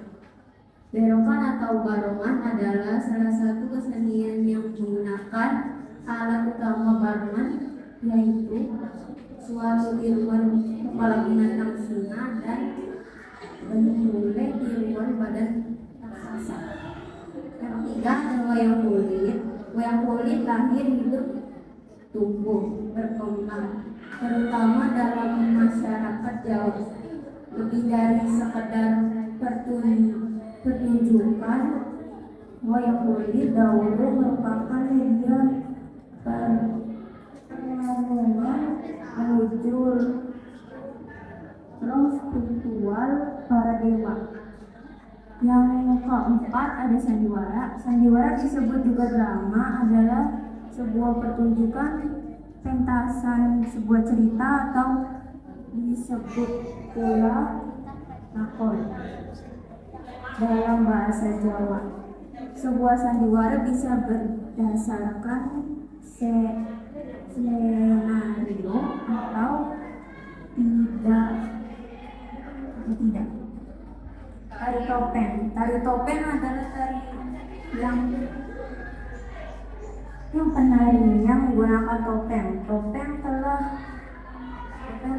Berokan atau barongan adalah salah satu kesenian yang menggunakan alat utama barongan, yaitu suatu tiruan kepala binatang singa dan bule tiruan badan raksasa. Yang ketiga ada wayang kulit. Wayang kulit lahir, hidup, tumbuh, berkembang, terutama dalam masyarakat Jawa. Lebih dari sekedar pertunjukan, wayang kulit dahulu merupakan media perlawanan menuju roh spiritual para dewa. Yang keempat ada sandiwara. Sandiwara disebut juga drama, adalah sebuah pertunjukan pentasan sebuah cerita atau disebut pula lakon dalam bahasa Jawa. Sebuah sandiwara bisa berdasarkan skenario atau tidak. Tari topeng. Tari topeng adalah tari yang penarinya menggunakan topeng. Topeng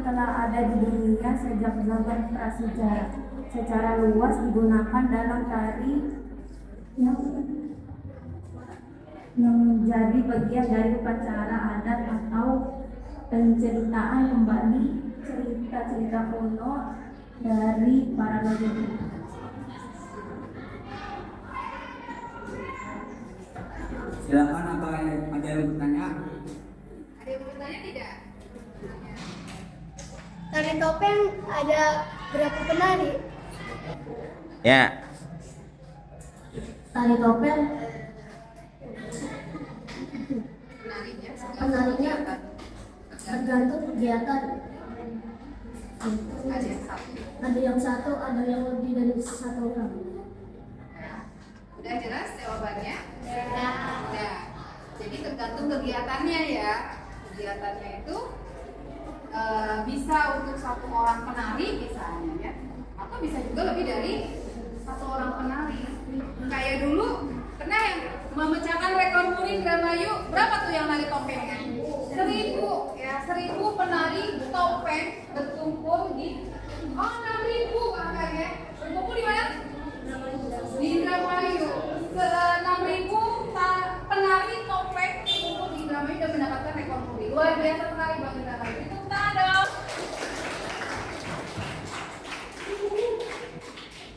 telah ada di dunia sejak zaman prasejarah. Secara luas digunakan dalam tari yang menjadi bagian dari upacara adat atau penceritaan kembali cerita-cerita kuno dari para leluhur. Silakan, apa ada yang bertanya? Ada yang bertanya tidak? Tari topeng ada berapa penari? Ya. Tari topeng penarinya tergantung kegiatan. Ada yang satu, ada yang lebih dari satu orang. Udah jelas jawabannya? Udah. Jadi tergantung kegiatannya ya. Kegiatannya itu bisa untuk satu orang penari misalnya ya, atau bisa juga lebih dari satu orang penari. Kayak dulu pernah yang memecahkan rekor muri Indramayu, berapa tuh yang nari topengnya? 1000 ya, 1000 penari topeng berkumpul di 6.000 kakaknya. Berkumpul di mana? Di Indramayu. 6.000 penari topeng berkumpul di Indramayu dan mendapatkan rekor muri. Luar biasa sekali Bang Indramayu. Itu tanda.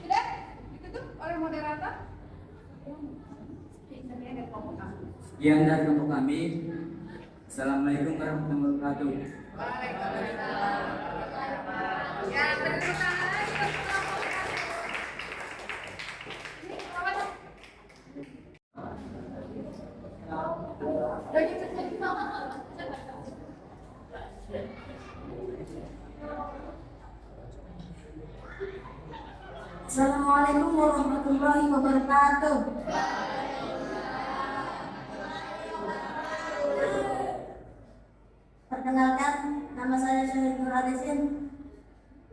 Sudah ditutup oleh moderator. Sekian dari kelompok kami. Assalamualaikum warahmatullahi wabarakatuh. Waalaikumsalam. Ya, terima kasih. Assalamualaikum warahmatullahi wabarakatuh. Perkenalkan, nama saya Syahid Nur Arisin.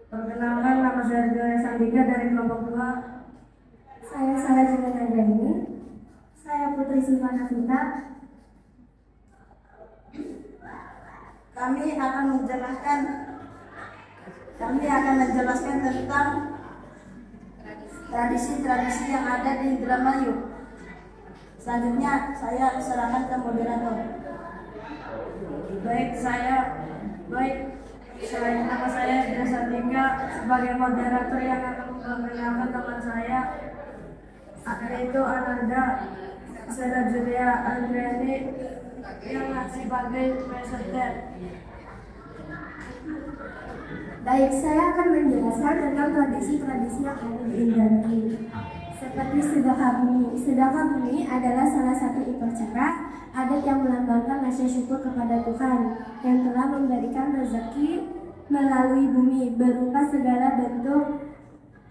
Perkenalkan, nama saya Ridwan Sandika dari kelompok 2. Saya Sarah Jenganagrani. Saya Putri Silvana Vita. Kami akan menjelaskan tentang tradisi-tradisi yang ada di Indramayu. Selanjutnya saya serahkan ke moderator. Nama saya Ridwan Sandika sebagai moderator yang akan memperkenalkan teman saya, yaitu Ananda Sarah Julia Andriani yang sebagai presenter. Baik, saya akan menjelaskan tentang tradisi-tradisi yang ada di Indramayu. Seperti sedekah bumi. Sedekah bumi adalah salah satu upacara adat yang melambangkan rasa syukur kepada Tuhan yang telah memberikan rezeki melalui bumi berupa segala bentuk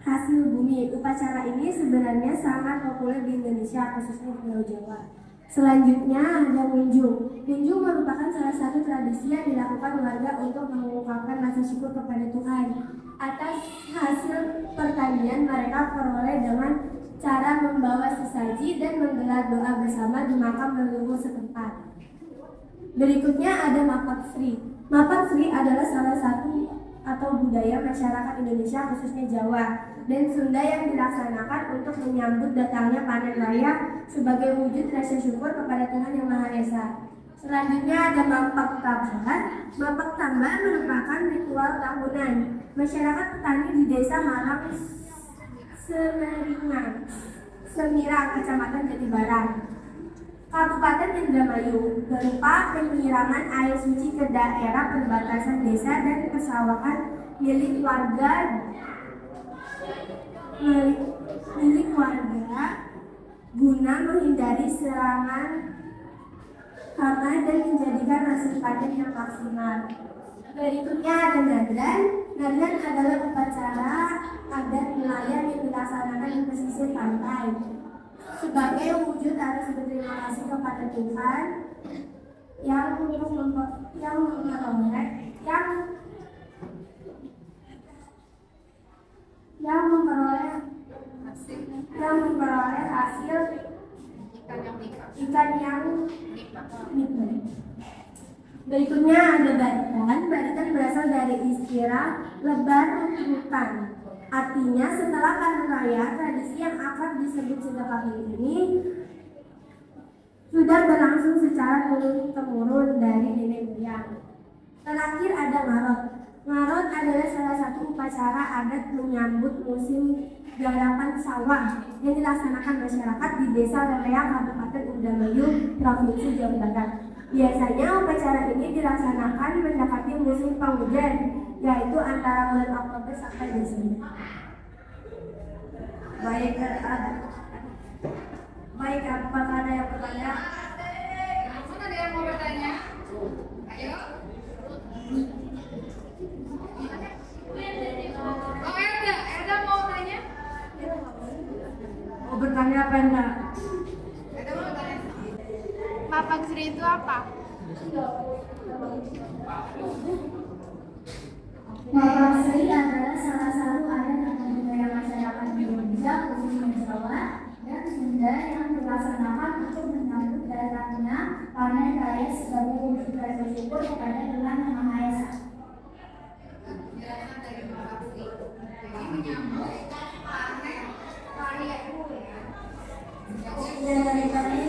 hasil bumi. Upacara ini sebenarnya sangat populer di Indonesia, khususnya di Pulau Jawa. Selanjutnya ada ngunjung. Ngunjung merupakan salah satu tradisi yang dilakukan warga untuk mengungkapkan rasa syukur kepada Tuhan atas hasil pertanian mereka peroleh dengan cara membawa sesaji dan menggelar doa bersama di makam leluhur setempat. Berikutnya ada Mapak Sri. Mapak Sri adalah salah satu atau budaya masyarakat Indonesia khususnya Jawa dan Sunda yang dilaksanakan untuk menyambut datangnya panen raya sebagai wujud rasa syukur kepada Tuhan Yang Maha Esa. Selanjutnya ada Mapak Tamban. Mapak Tamban merupakan ritual tahunan masyarakat petani di Desa Malang Semirang, Kecamatan Jatibarang, Kabupaten Indramayu, berupa penyiraman air suci ke daerah perbatasan desa dan persawahan milik warga guna menghindari serangan hama dan menjadikan hasil panen yang maksimal. Berikutnya ada Nadran. Nadran adalah upacara adat nelayan yang dilaksanakan di pesisir pantai sebagai wujud atas berterima kasih kepada Tuhan yang memperoleh hasil ikan yang nikmat. Berikutnya ada baritan. Baritan berasal dari istilah lebar hutan. Artinya setelah panen raya, tradisi yang akrab disebut sedekah ini sudah berlangsung secara turun-temurun dari nenek moyang. Terakhir ada Ngarot. Ngarot adalah salah satu upacara adat menyambut musim garapan sawah yang dilaksanakan masyarakat di Desa Leleang, Kabupaten Indramayu, Provinsi Jawa Barat. Biasanya upacara ini dilaksanakan mendekati musim penghujan, yaitu antara bulan Oktober sampai Desember. Baik, apakah ada yang bertanya? Langsung ada yang mau bertanya? Ayo. Oh, Erda mau tanya? Mau bertanya apa enggak? Erda mau bertanya? Mapak Sri itu apa? Mapak Sri adalah salah satu adat atau budaya masyarakat Indonesia khususnya Jawa dan Sunda yang dilaksanakan untuk menyambut datangnya panen raya sebagai wujud rasa syukur kepada Tuhan Yang Maha Esa. Penjelasan dari Mapak Sri. Jadi menyambut panen raya. Dan dari kami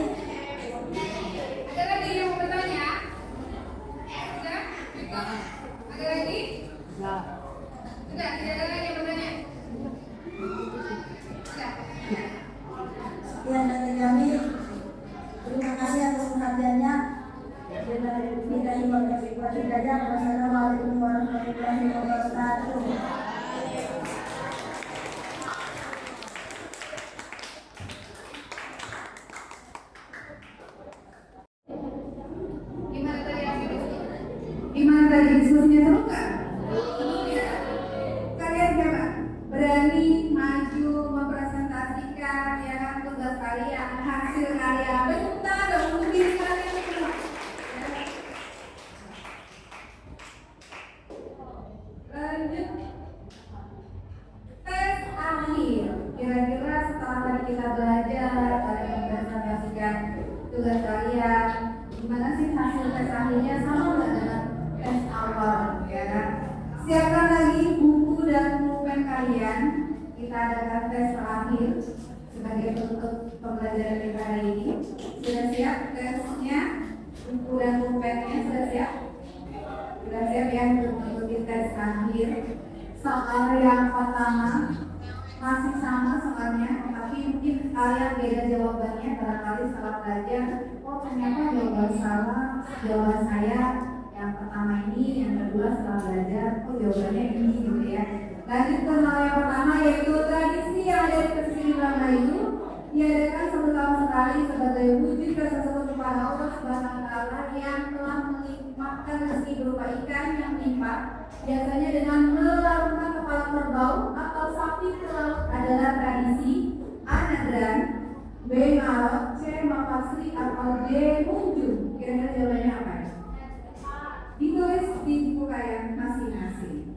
Ada lagi yang mau bertanya? Sudah? Ada lagi? Enggak. Sudah, tidak ada lagi yang bertanya? Sudah. Sekian dari kami. Terima kasih atas perhatiannya. Wassalamualaikum warahmatullahi wabarakatuh. Gimana tadi diskusinya seru nggak? Seru ya. Kalian siapa? Berani maju kalian gimana sih hasil tes akhirnya, sama nggak dengan tes awal, ya kan? Siapkan lagi buku dan pulpen kalian. Kita adakan tes terakhir sebagai penutup pembelajaran kita hari ini. Sudah siap tesnya, buku dan pulpennya sudah siap? Sudah siap ya untuk mengikuti tes akhir. Soal yang pertama masih sama soalnya, tapi mungkin kalian beda jawabannya. Barangkali salah belajar, oh ternyata jawaban salah, jawaban saya yang pertama ini, yang kedua setelah belajar, oh jawabannya ini gitu ya. Lanjut ke hal yang pertama, yaitu tradisi yang ada di Pesisir Indramayu diadakan satu tahun sekali sebagai wujud rasa syukur kepada Allah Subhanahu wa Ta'ala yang telah melimpahkan rezeki berupa ikan yang melimpah, biasanya dengan melarutkan kepala kerbau atau sapi ke laut adalah tradisi A. Nadran, B. Malot, C. Mapasri, atau D. Munjul. Kira-kira jawabannya apa ya? Ditulis di buku kalian masing-masing.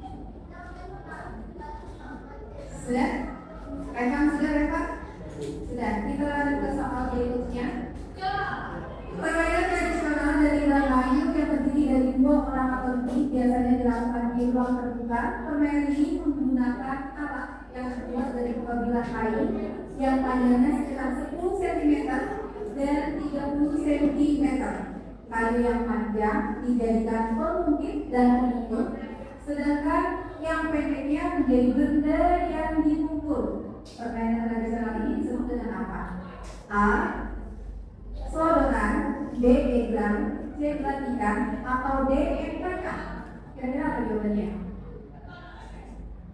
Sudah? Rekam sudah, rekam? Sudah, kita lanjut ke soal berikutnya. Permainan tradisional dari Indramayu yang terdiri dari 2 orang atau lebih biasanya dilakukan di ruang terbuka. Permainan ini menggunakan alat yang terbuat dari penggabilan kayu yang panjangnya sekitar 10 cm dan 30 cm. Kayu yang panjang dijadikan pengungkit dan pemukul, sedangkan yang pendeknya menjadi benda yang dipukul. Permainan tradisional ini disebut dengan apa? A. Sodokan, B. Egrang, C. Belatikan, atau D. Empekan. Kira-kira apa jawabannya?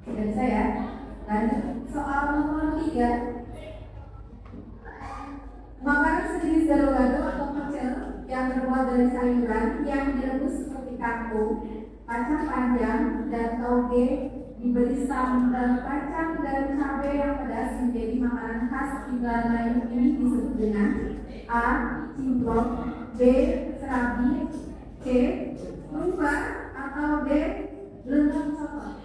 Tidak bisa ya? Lanjut soal nomor 3. Makanan sejenis gado-gado atau pecel yang terbuat dari sayuran yang direbus seperti kangkung, kacang panjang, dan toge diberi sambal kacang dan cabai yang pedas menjadi makanan khas Indramayu ini disebut dengan A. Cimplok, B. Serabi, C. Lumba, atau D. Lengkap soto.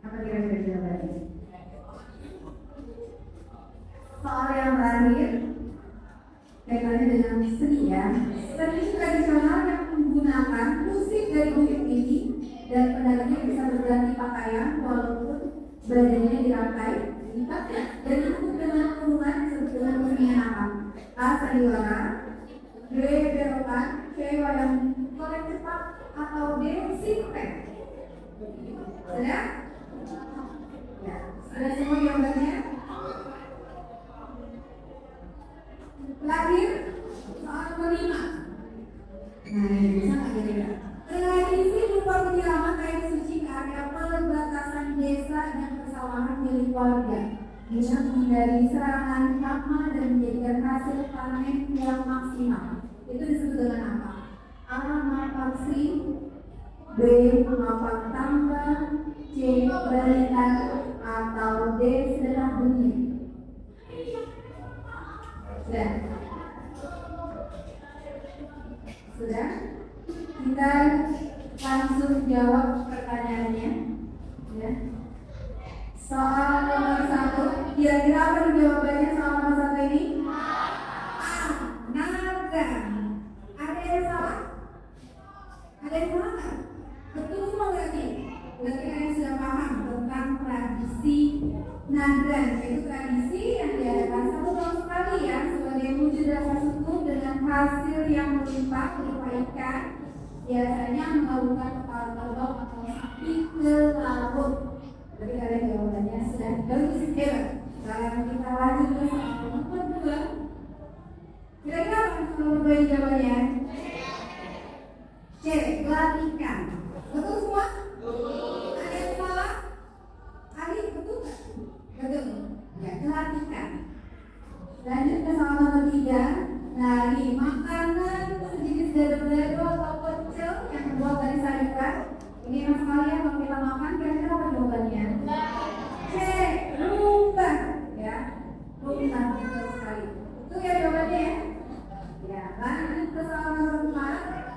Apa kira-kira jawabannya? Soal yang terakhir kaitannya dengan seni ya. Seni tradisional yang menggunakan musik dari bukit ini dan penarinya bisa berganti pakaian walaupun badannya dirangkai, lipat dan ditutup dengan kurungan disebut dengan kesenian apa? A. Sandiwara, B. Berokan, C. Wayang golek cepat, atau D. Simpek. Sudah? Ya, sudah semua jawabannya? Terakhir, soal nomor 5. Nah, ini bisa nggak kira-kira? Tradisi berupa penyiraman air suci ke area perbatasan desa dan persawahan milik warga guna menghindari serangan hama dan menjadikan hasil panen yang maksimal. Itu disebut dengan apa? A. Mapasri, B. Mapak tambah, C. Balikan, atau D. Sedekah benih. Sudah? Sudah? Kita langsung jawab pertanyaannya ya. Soal nomor 1, kira-kira apa jawabannya soal nomor 1 ini? Naga. Ada yang salah? Ada yang salah nggak? Betul semua berarti? Berarti kalian sudah paham tentang tradisi Nadran, yaitu tradisi yang diadakan 1 tahun sekali ya sebagai wujud rasa syukur dengan hasil yang melimpah berupa ikan, biasanya mengawalkan kepala kerbau atau sapi ke laut. Jadi kalian jawabannya sudah bagus hebat. Sekarang kita lanjut ke soal nomor 2. Kira-kira apa nomor 2 jawabannya? C. Pelatihan. Betul semua? Ada yang salah? Ali betul nggak? Betul. Ya, pelatihan. Lanjut ke soal nomor 3. Dari makanan sejenis gado-gado atau pecel yang terbuat dari sayuran. Ini mas kalian kalau kita makan kira-kira apa jawabannya? C. Lumba. Ya, lumba betul sekali. Itu ya jawabannya ya. Ya, lanjut ke soal nomor 4.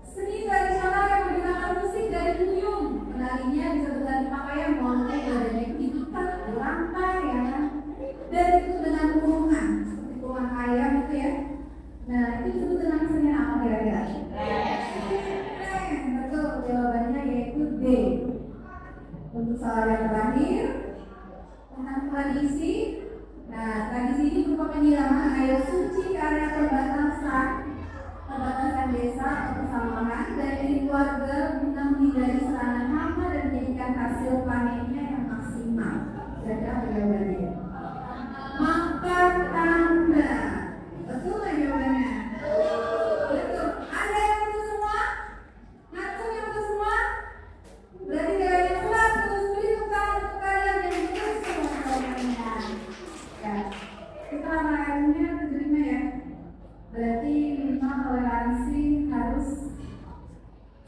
Seni tradisional yang menggunakan musik dari duyung. Penarinya bisa berganti pakaian walaupun badannya diikat, dirangkai ya kan. Dan itu dengan kurungan seperti kurungan ayam itu ya.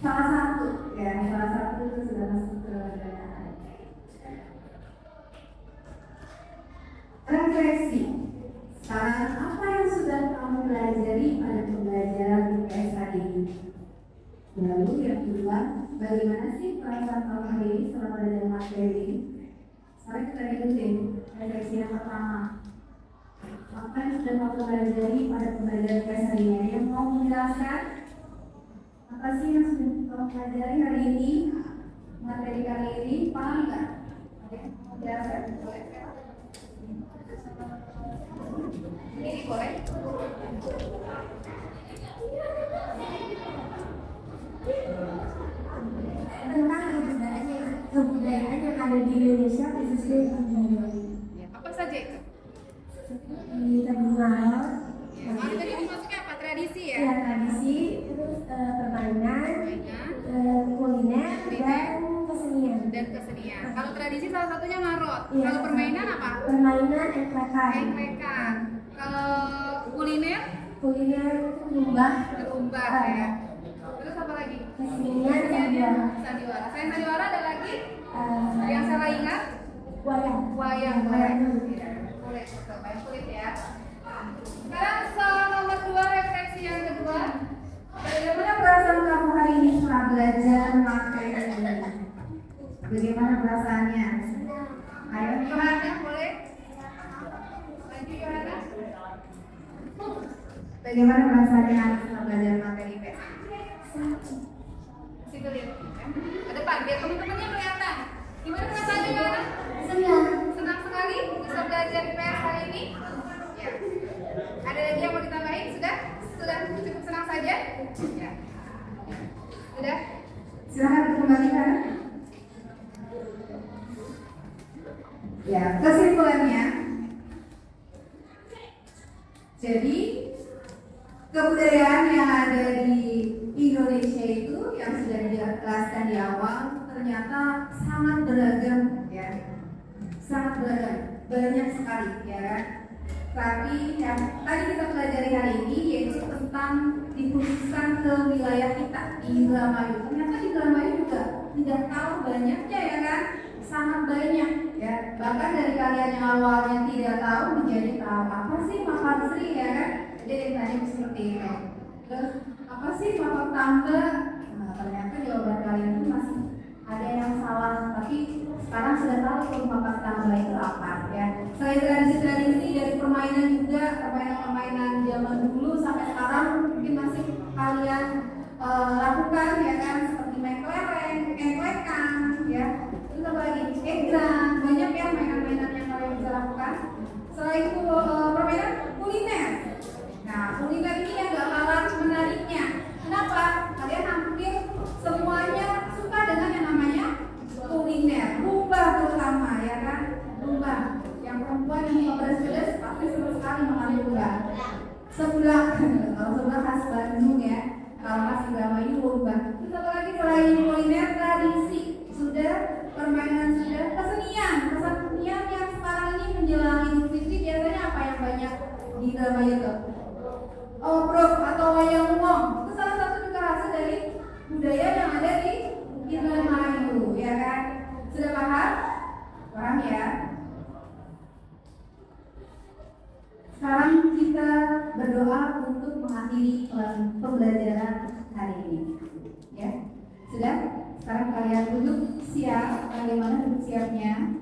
salah satu itu sudah masuk ke refleksi. Sekarang apa yang sudah kamu pelajari pada pembelajaran IPS hari ini? Lalu yang kedua, bagaimana sih perasaan kamu hari ini setelah belajar materi ini? Sekarang kita ikutin refleksi yang pertama. Apa yang sudah kamu pelajari pada pembelajaran IPS hari ini? Yang mau menjelaskan apa sih yang sudah kamu pelajari hari ini? Materi kali ini paham nggak? Oke, mau menjelaskan? Boleh? Ini boleh? Tentang kebudayaan yang ada di Indonesia, khususnya di Jawa. Ya, apa saja itu? Di Tegural, Ya, tadi dimaksudnya apa? Tradisi ya? ya tradisi, terus permainan, Mainan kuliner, dan kesenian. dan kesenian. Kalau tradisi salah satunya ngarot. Iya. Kalau permainan apa? Permainan eklekan. Engklekan. Kalau kuliner, Kuliner lumbah, ketumbak ya. Terus apa lagi? kesenian, sandiwara. Sandiwara. Selain sandiwara ada lagi? eh, Yang salah ingat? wayang. Wayang. Wayang. Ya, kulit. Betul, wayang kulit ya. Sekarang soal nomor 2, refleksi yang kedua. Bagaimana perasaan kamu hari ini setelah belajar materi ini? Bagaimana perasaannya? Ayo, Yohana, boleh? Lanjut Yohana. bagaimana perasaannya setelah belajar materi IPS? Situ lihat. Ke depan, biar teman-temannya kelihatan. Gimana perasaannya Yohana? Senang. Senang sekali bisa belajar IPS hari ini. Ya. Ada lagi yang mau ditambahin? Sudah? Sudah cukup senang saja? Ya. Sudah? Silahkan kembalikan. Ya, kesimpulannya. Jadi kebudayaan yang ada di Indonesia itu yang sudah dijelaskan di awal ternyata sangat beragam ya, sangat beragam, banyak sekali ya kan. Tapi yang tadi kita pelajari hari ini yaitu tentang dikhususkan ke wilayah kita di Indramayu. Ternyata di Indramayu juga tidak tahu banyaknya ya kan, sangat banyak ya. Bahkan dari kalian yang awalnya tidak tahu menjadi tahu apa sih Mahasisri ya kan. Jadi yang tadi seperti itu. Terus apa sih Bapak tambah? Nah, ternyata jawaban kalian itu masih ada yang salah. Tapi sekarang sudah tahu kalau Bapak tambah itu apa ya. Selain tradisi-tradisi dari permainan juga, permainan-permainan zaman dulu sampai sekarang mungkin masih kalian lakukan ya kan, seperti main kelereng, engklekan ya. Terus apa lagi? Egrang, banyak ya mainan-mainan yang kalian bisa lakukan. Selain itu permainan kuliner. Nah, kuliner ini yang gak kalah menariknya. Kenapa? Kalian hampir semuanya suka dengan yang namanya kuliner. Lumba terutama ya kan? Lumba. Yang perempuan yang suka pedas-pedas pasti seru sekali makan lumba. Sebelah, kalau sebelah khas Bandung ya. Kalau khas Indramayu lumba. Terus apa lagi selain kuliner, tradisi sudah, permainan sudah, kesenian. Kesenian yang sekarang ini menjelang Idul Fitri biasanya apa yang banyak di Indramayu tuh? Obrok atau wayang wong itu salah satu juga hasil dari budaya yang ada di Indramayu ya kan. Sudah paham? Paham ya? Sekarang kita berdoa untuk mengakhiri pembelajaran hari ini ya. Sudah? Sekarang kalian duduk siap. Bagaimana duduk siapnya?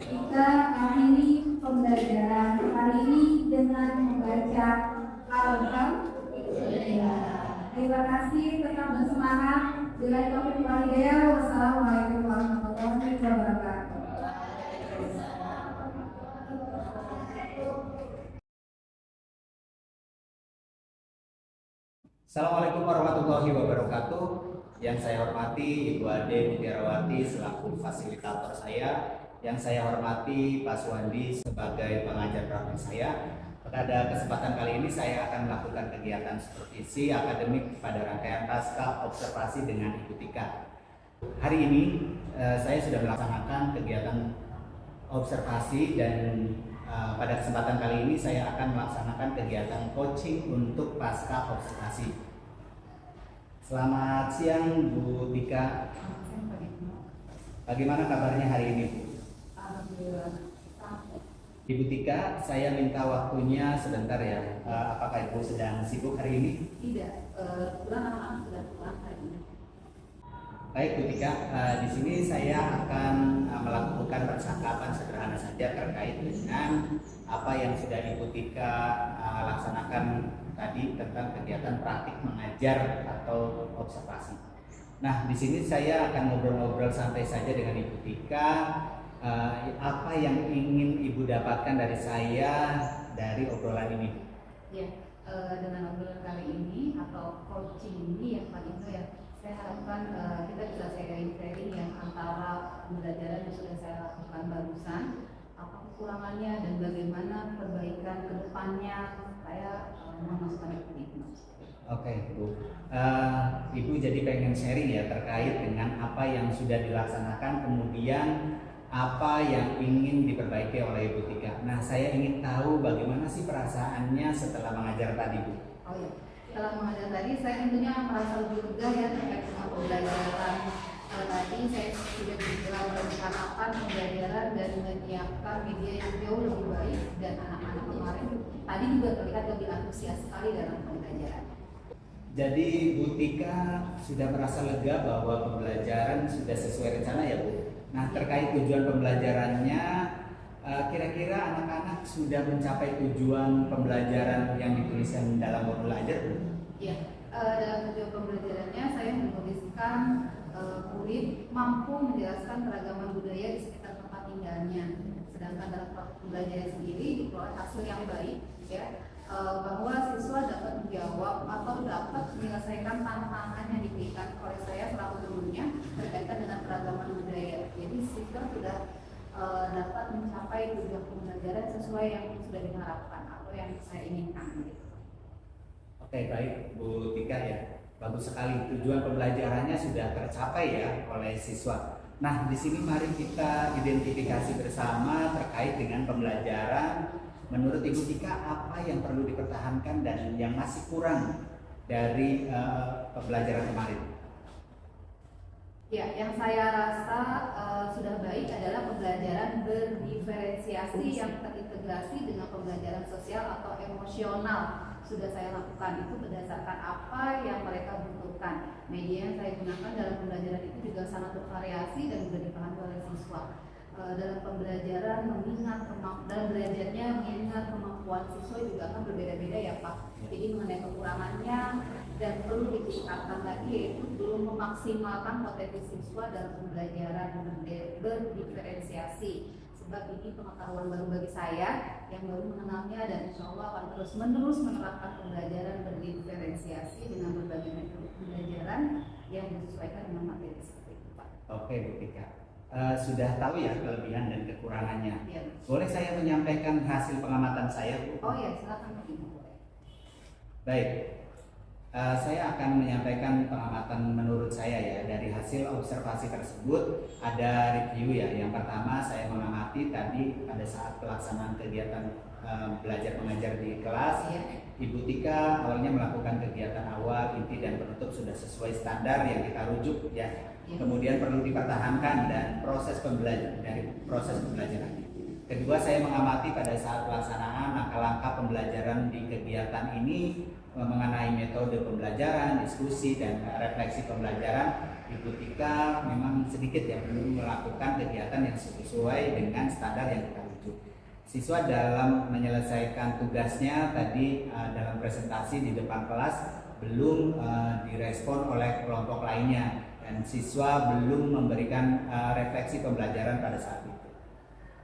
Kita akhiri pembelajaran hari ini dengan membaca Alhamdulillah. Terima kasih, tetap bersemangat. Bila taufiq wal hidayah. Wassalamualaikum warahmatullahi wabarakatuh. Assalamualaikum warahmatullahi wabarakatuh. Yang saya hormati Ibu Ade Mutiarawati selaku fasilitator saya. Yang saya hormati Pak Suwandi sebagai pengajar praktik saya. Pada kesempatan kali ini saya akan melakukan kegiatan supervisi akademik pada rangkaian pasca observasi dengan Ibu Tika. Hari ini saya sudah melaksanakan kegiatan observasi dan pada kesempatan kali ini saya akan melaksanakan kegiatan coaching untuk pasca observasi. Selamat siang Bu Tika. Bagaimana kabarnya hari ini Bu? Alhamdulillah. Ibu Tika, saya minta waktunya sebentar ya. Apakah Ibu sedang sibuk hari ini? Tidak, kebetulan anak-anak sudah pulang hari ini. Baik Bu Tika, di sini saya akan melakukan percakapan sederhana saja terkait dengan apa yang sudah Ibu Tika laksanakan tadi tentang kegiatan praktik mengajar atau observasi. Nah, di sini saya akan ngobrol-ngobrol santai saja dengan Ibu Tika. Apa yang ingin Ibu dapatkan dari saya dari obrolan ini? Ya, dengan obrolan kali ini atau coaching ini yang paling itu ya, saya harapkan kita bisa sharing yang antara pembelajaran yang sudah saya lakukan barusan, apa kekurangannya dan bagaimana perbaikan ke depannya supaya memasukkan itu. Oke, Bu. Ibu jadi pengen sharing ya terkait dengan apa yang sudah dilaksanakan, kemudian apa yang ingin diperbaiki oleh Ibu Tika. Nah, saya ingin tahu bagaimana sih perasaannya setelah mengajar tadi, Bu. Oh iya, setelah mengajar tadi saya tentunya merasa lebih lega ya terkait dengan pembelajaran tadi. Saya sudah bisa merencanakan pembelajaran dan menyiapkan media yang jauh lebih baik, dan anak-anak kemarin tadi juga terlihat lebih antusias sekali dalam pembelajaran. Jadi Bu Tika sudah merasa lega bahwa pembelajaran sudah sesuai rencana ya, Bu. Nah, terkait tujuan pembelajarannya, kira-kira anak-anak sudah mencapai tujuan pembelajaran yang dituliskan dalam modul ajar, Bu? Iya, dalam tujuan pembelajarannya saya menuliskan murid mampu menjelaskan keragaman budaya di sekitar tempat tinggalnya. Sedangkan dalam pembelajaran sendiri diperoleh hasil yang baik, ya, bahwa siswa dapat menjawab atau dapat menyelesaikan tantangan yang diberikan oleh saya selaku gurunya berkaitan dengan keragaman budaya. Jadi siswa sudah dapat mencapai tujuan pembelajaran sesuai yang sudah diharapkan atau yang saya inginkan. Oke, baik Bu Tika ya. Bagus sekali, tujuan pembelajarannya sudah tercapai ya oleh siswa. Nah, di sini mari kita identifikasi bersama terkait dengan pembelajaran. Menurut Ibu Tika, apa yang perlu dipertahankan dan yang masih kurang dari pembelajaran kemarin? Ya, yang saya rasa sudah baik adalah pembelajaran berdiferensiasi yang terintegrasi dengan pembelajaran sosial atau emosional. Sudah saya lakukan itu berdasarkan apa yang mereka butuhkan. Media yang saya gunakan dalam pembelajaran itu juga sangat bervariasi dan mudah dipahami oleh siswa. Dalam pembelajaran dalam belajarnya mengingat kemampuan siswa juga akan berbeda-beda ya Pak. Jadi mengenai kekurangannya dan perlu ditingkatkan lagi yaitu belum memaksimalkan potensi siswa dalam pembelajaran berdiferensiasi. Sebab ini pengetahuan baru bagi saya yang baru mengenalnya, dan insya Allah akan terus-menerus menerapkan pembelajaran berdiferensiasi dengan berbagai metode pembelajaran yang disesuaikan dengan materi seperti itu Pak. Oke Bu Tika. Sudah tahu ya kelebihan dan kekurangannya. Ya. Boleh saya menyampaikan hasil pengamatan saya, Bu? Oh ya, silakan Bu. Baik, saya akan menyampaikan pengamatan menurut saya ya dari hasil observasi tersebut. Ada review ya. Yang pertama saya mengamati tadi pada saat pelaksanaan kegiatan belajar mengajar di kelas, Ibu Tika awalnya melakukan kegiatan awal, inti dan penutup sudah sesuai standar yang kita rujuk ya. Kemudian perlu dipertahankan dan proses pembelajaran dari proses pembelajaran. Kedua, saya mengamati pada saat pelaksanaan langkah-langkah pembelajaran di kegiatan ini mengenai metode pembelajaran, diskusi dan refleksi pembelajaran. Ibu Tika memang sedikit ya belum melakukan kegiatan yang sesuai dengan standar yang kita rujuk. Siswa dalam menyelesaikan tugasnya tadi dalam presentasi di depan kelas belum direspon oleh kelompok lainnya, dan siswa belum memberikan refleksi pembelajaran pada saat itu.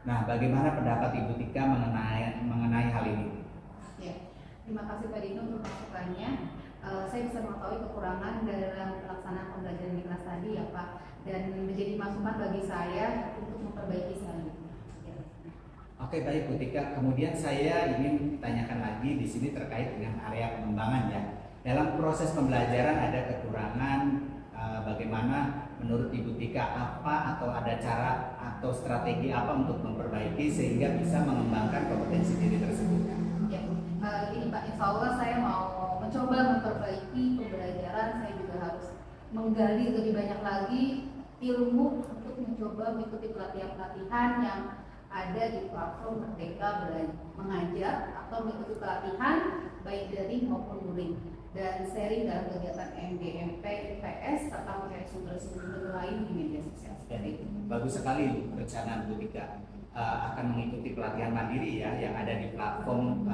Nah, bagaimana pendapat Ibu Tika mengenai hal ini? Ya, terima kasih Pak Dino untuk masukannya. Saya bisa mengetahui kekurangan dalam pelaksanaan pembelajaran di kelas tadi ya Pak, dan menjadi masukan bagi saya untuk memperbaiki selanjutnya. Ya. Oke, baik Bu Tika. Kemudian saya ingin tanyakan lagi di sini terkait dengan area pengembangan ya. Dalam proses pembelajaran ada kekurangan, bagaimana menurut Ibu Tika apa atau ada cara atau strategi apa untuk memperbaiki sehingga bisa mengembangkan kompetensi diri tersebut? Ya, ini Pak, insya Allah saya mau mencoba memperbaiki pembelajaran. Saya juga harus menggali lebih banyak lagi ilmu untuk mencoba mengikuti pelatihan-pelatihan yang ada di platform Merdeka Mengajar atau mengikuti pelatihan baik daring maupun luring dan sharing dalam kegiatan MGMP, IPS serta mencari sumber-sumber lain di media sosial. Bagus sekali rencana Bu Tika akan mengikuti pelatihan mandiri ya yang ada di platform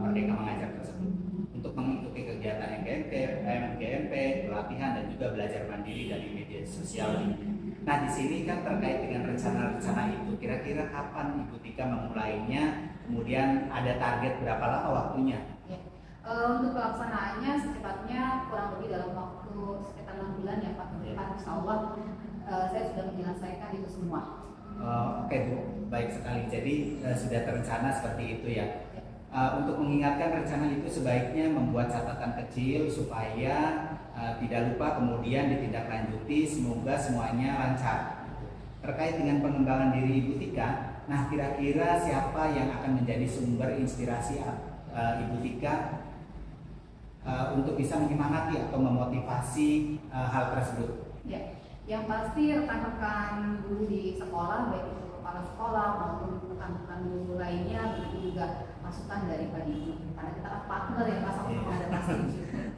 Merdeka Mengajar tersebut untuk mengikuti kegiatan MGMP, pelatihan dan juga belajar mandiri dari media sosial ini. Nah di sini kan terkait dengan rencana-rencana itu, kira-kira kapan Ibu Tika memulainya, kemudian ada target berapa lama waktunya? Ya. Untuk pelaksanaannya secepatnya kurang lebih dalam waktu sekitar 6 bulan ya Pak. Insya Allah saya sudah menyelesaikan itu semua. Oke Bu, baik sekali. Jadi sudah terencana seperti itu ya. Untuk mengingatkan rencana itu sebaiknya membuat catatan kecil supaya tidak lupa kemudian ditindaklanjuti, semoga semuanya lancar. Terkait dengan pengembangan diri Ibu Tika, nah kira-kira siapa yang akan menjadi sumber inspirasi Ibu Tika untuk bisa menyemangati atau memotivasi hal tersebut? Ya, yang pasti rekan-rekan guru di sekolah, baik itu kepala sekolah maupun rekan-rekan guru lainnya, begitu juga masukan dari Pak Ibu, karena kita kan partner ya Pak, sama ada pasti.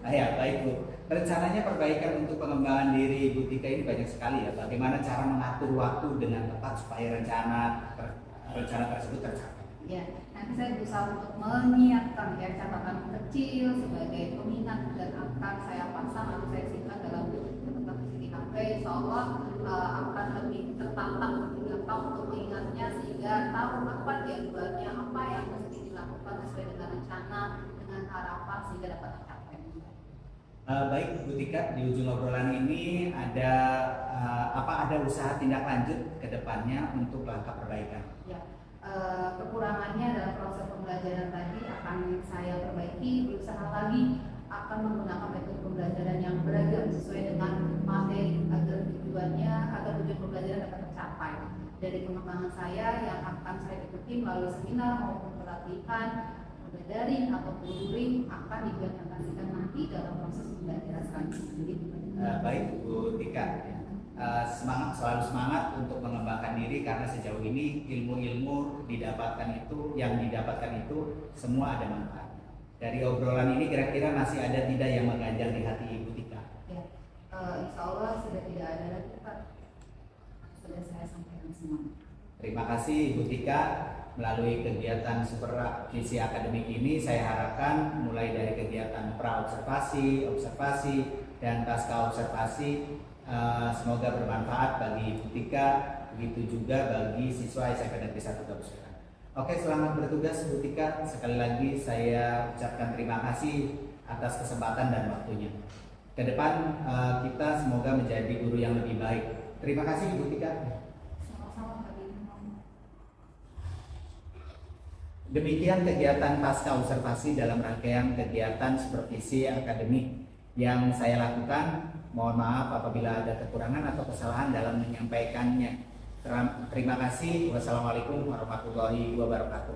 Ya baik Bu, rencananya perbaikan untuk pengembangan diri Ibu Tika ini banyak sekali ya. Bagaimana cara mengatur waktu dengan tepat supaya rencana tersebut tercapai? Ya, nanti saya berusaha untuk menyiapkan ya catatan kecil sebagai pengingat dan akan saya pasang atau saya simpan dalam catatan kecil di HP. Insya Allah akan lebih tertata lebih gampang untuk mengingatnya sehingga tahu apa jadwalnya, apa yang mesti dilakukan sesuai dengan rencana, dengan harapan sehingga dapat tercapai. Baik Bu Tika, di ujung obrolan ini ada ada usaha tindak lanjut ke depannya untuk langkah perbaikan? Ya. Kekurangannya dalam proses pembelajaran tadi akan saya perbaiki, berusaha lagi akan menggunakan metode pembelajaran yang beragam sesuai dengan materi agar tujuan pembelajaran dapat tercapai. Dari pengembangan saya yang akan saya ikuti melalui seminar maupun pelatihan daring atau luring akan diimplementasikan nanti dalam proses pembelajaran selanjutnya. Baik Bu Tika. Selalu semangat untuk mengembangkan diri karena sejauh ini ilmu-ilmu yang didapatkan itu semua ada manfaat. Dari obrolan ini kira-kira masih ada tidak yang mengganjal di hati Ibu Tika? Ya, Insya Allah sudah tidak ada lagi Pak. Sudah saya sampaikan semua. Terima kasih Ibu Tika. Melalui kegiatan Super Visi Akademik ini saya harapkan mulai dari kegiatan pra-observasi, observasi, dan pasca observasi semoga bermanfaat bagi Ibu Tika, begitu juga bagi siswa SMP Negeri 1 Gabusweran. Oke, selamat bertugas Bu Tika. Sekali lagi saya ucapkan terima kasih atas kesempatan dan waktunya. Ke depan kita semoga menjadi guru yang lebih baik. Terima kasih Ibu Tika. Sama-sama Pak. Demikian kegiatan pasca observasi dalam rangkaian kegiatan supervisi akademik yang saya lakukan. Mohon maaf apabila ada kekurangan atau kesalahan dalam menyampaikannya. Terima kasih. Wassalamualaikum warahmatullahi wabarakatuh.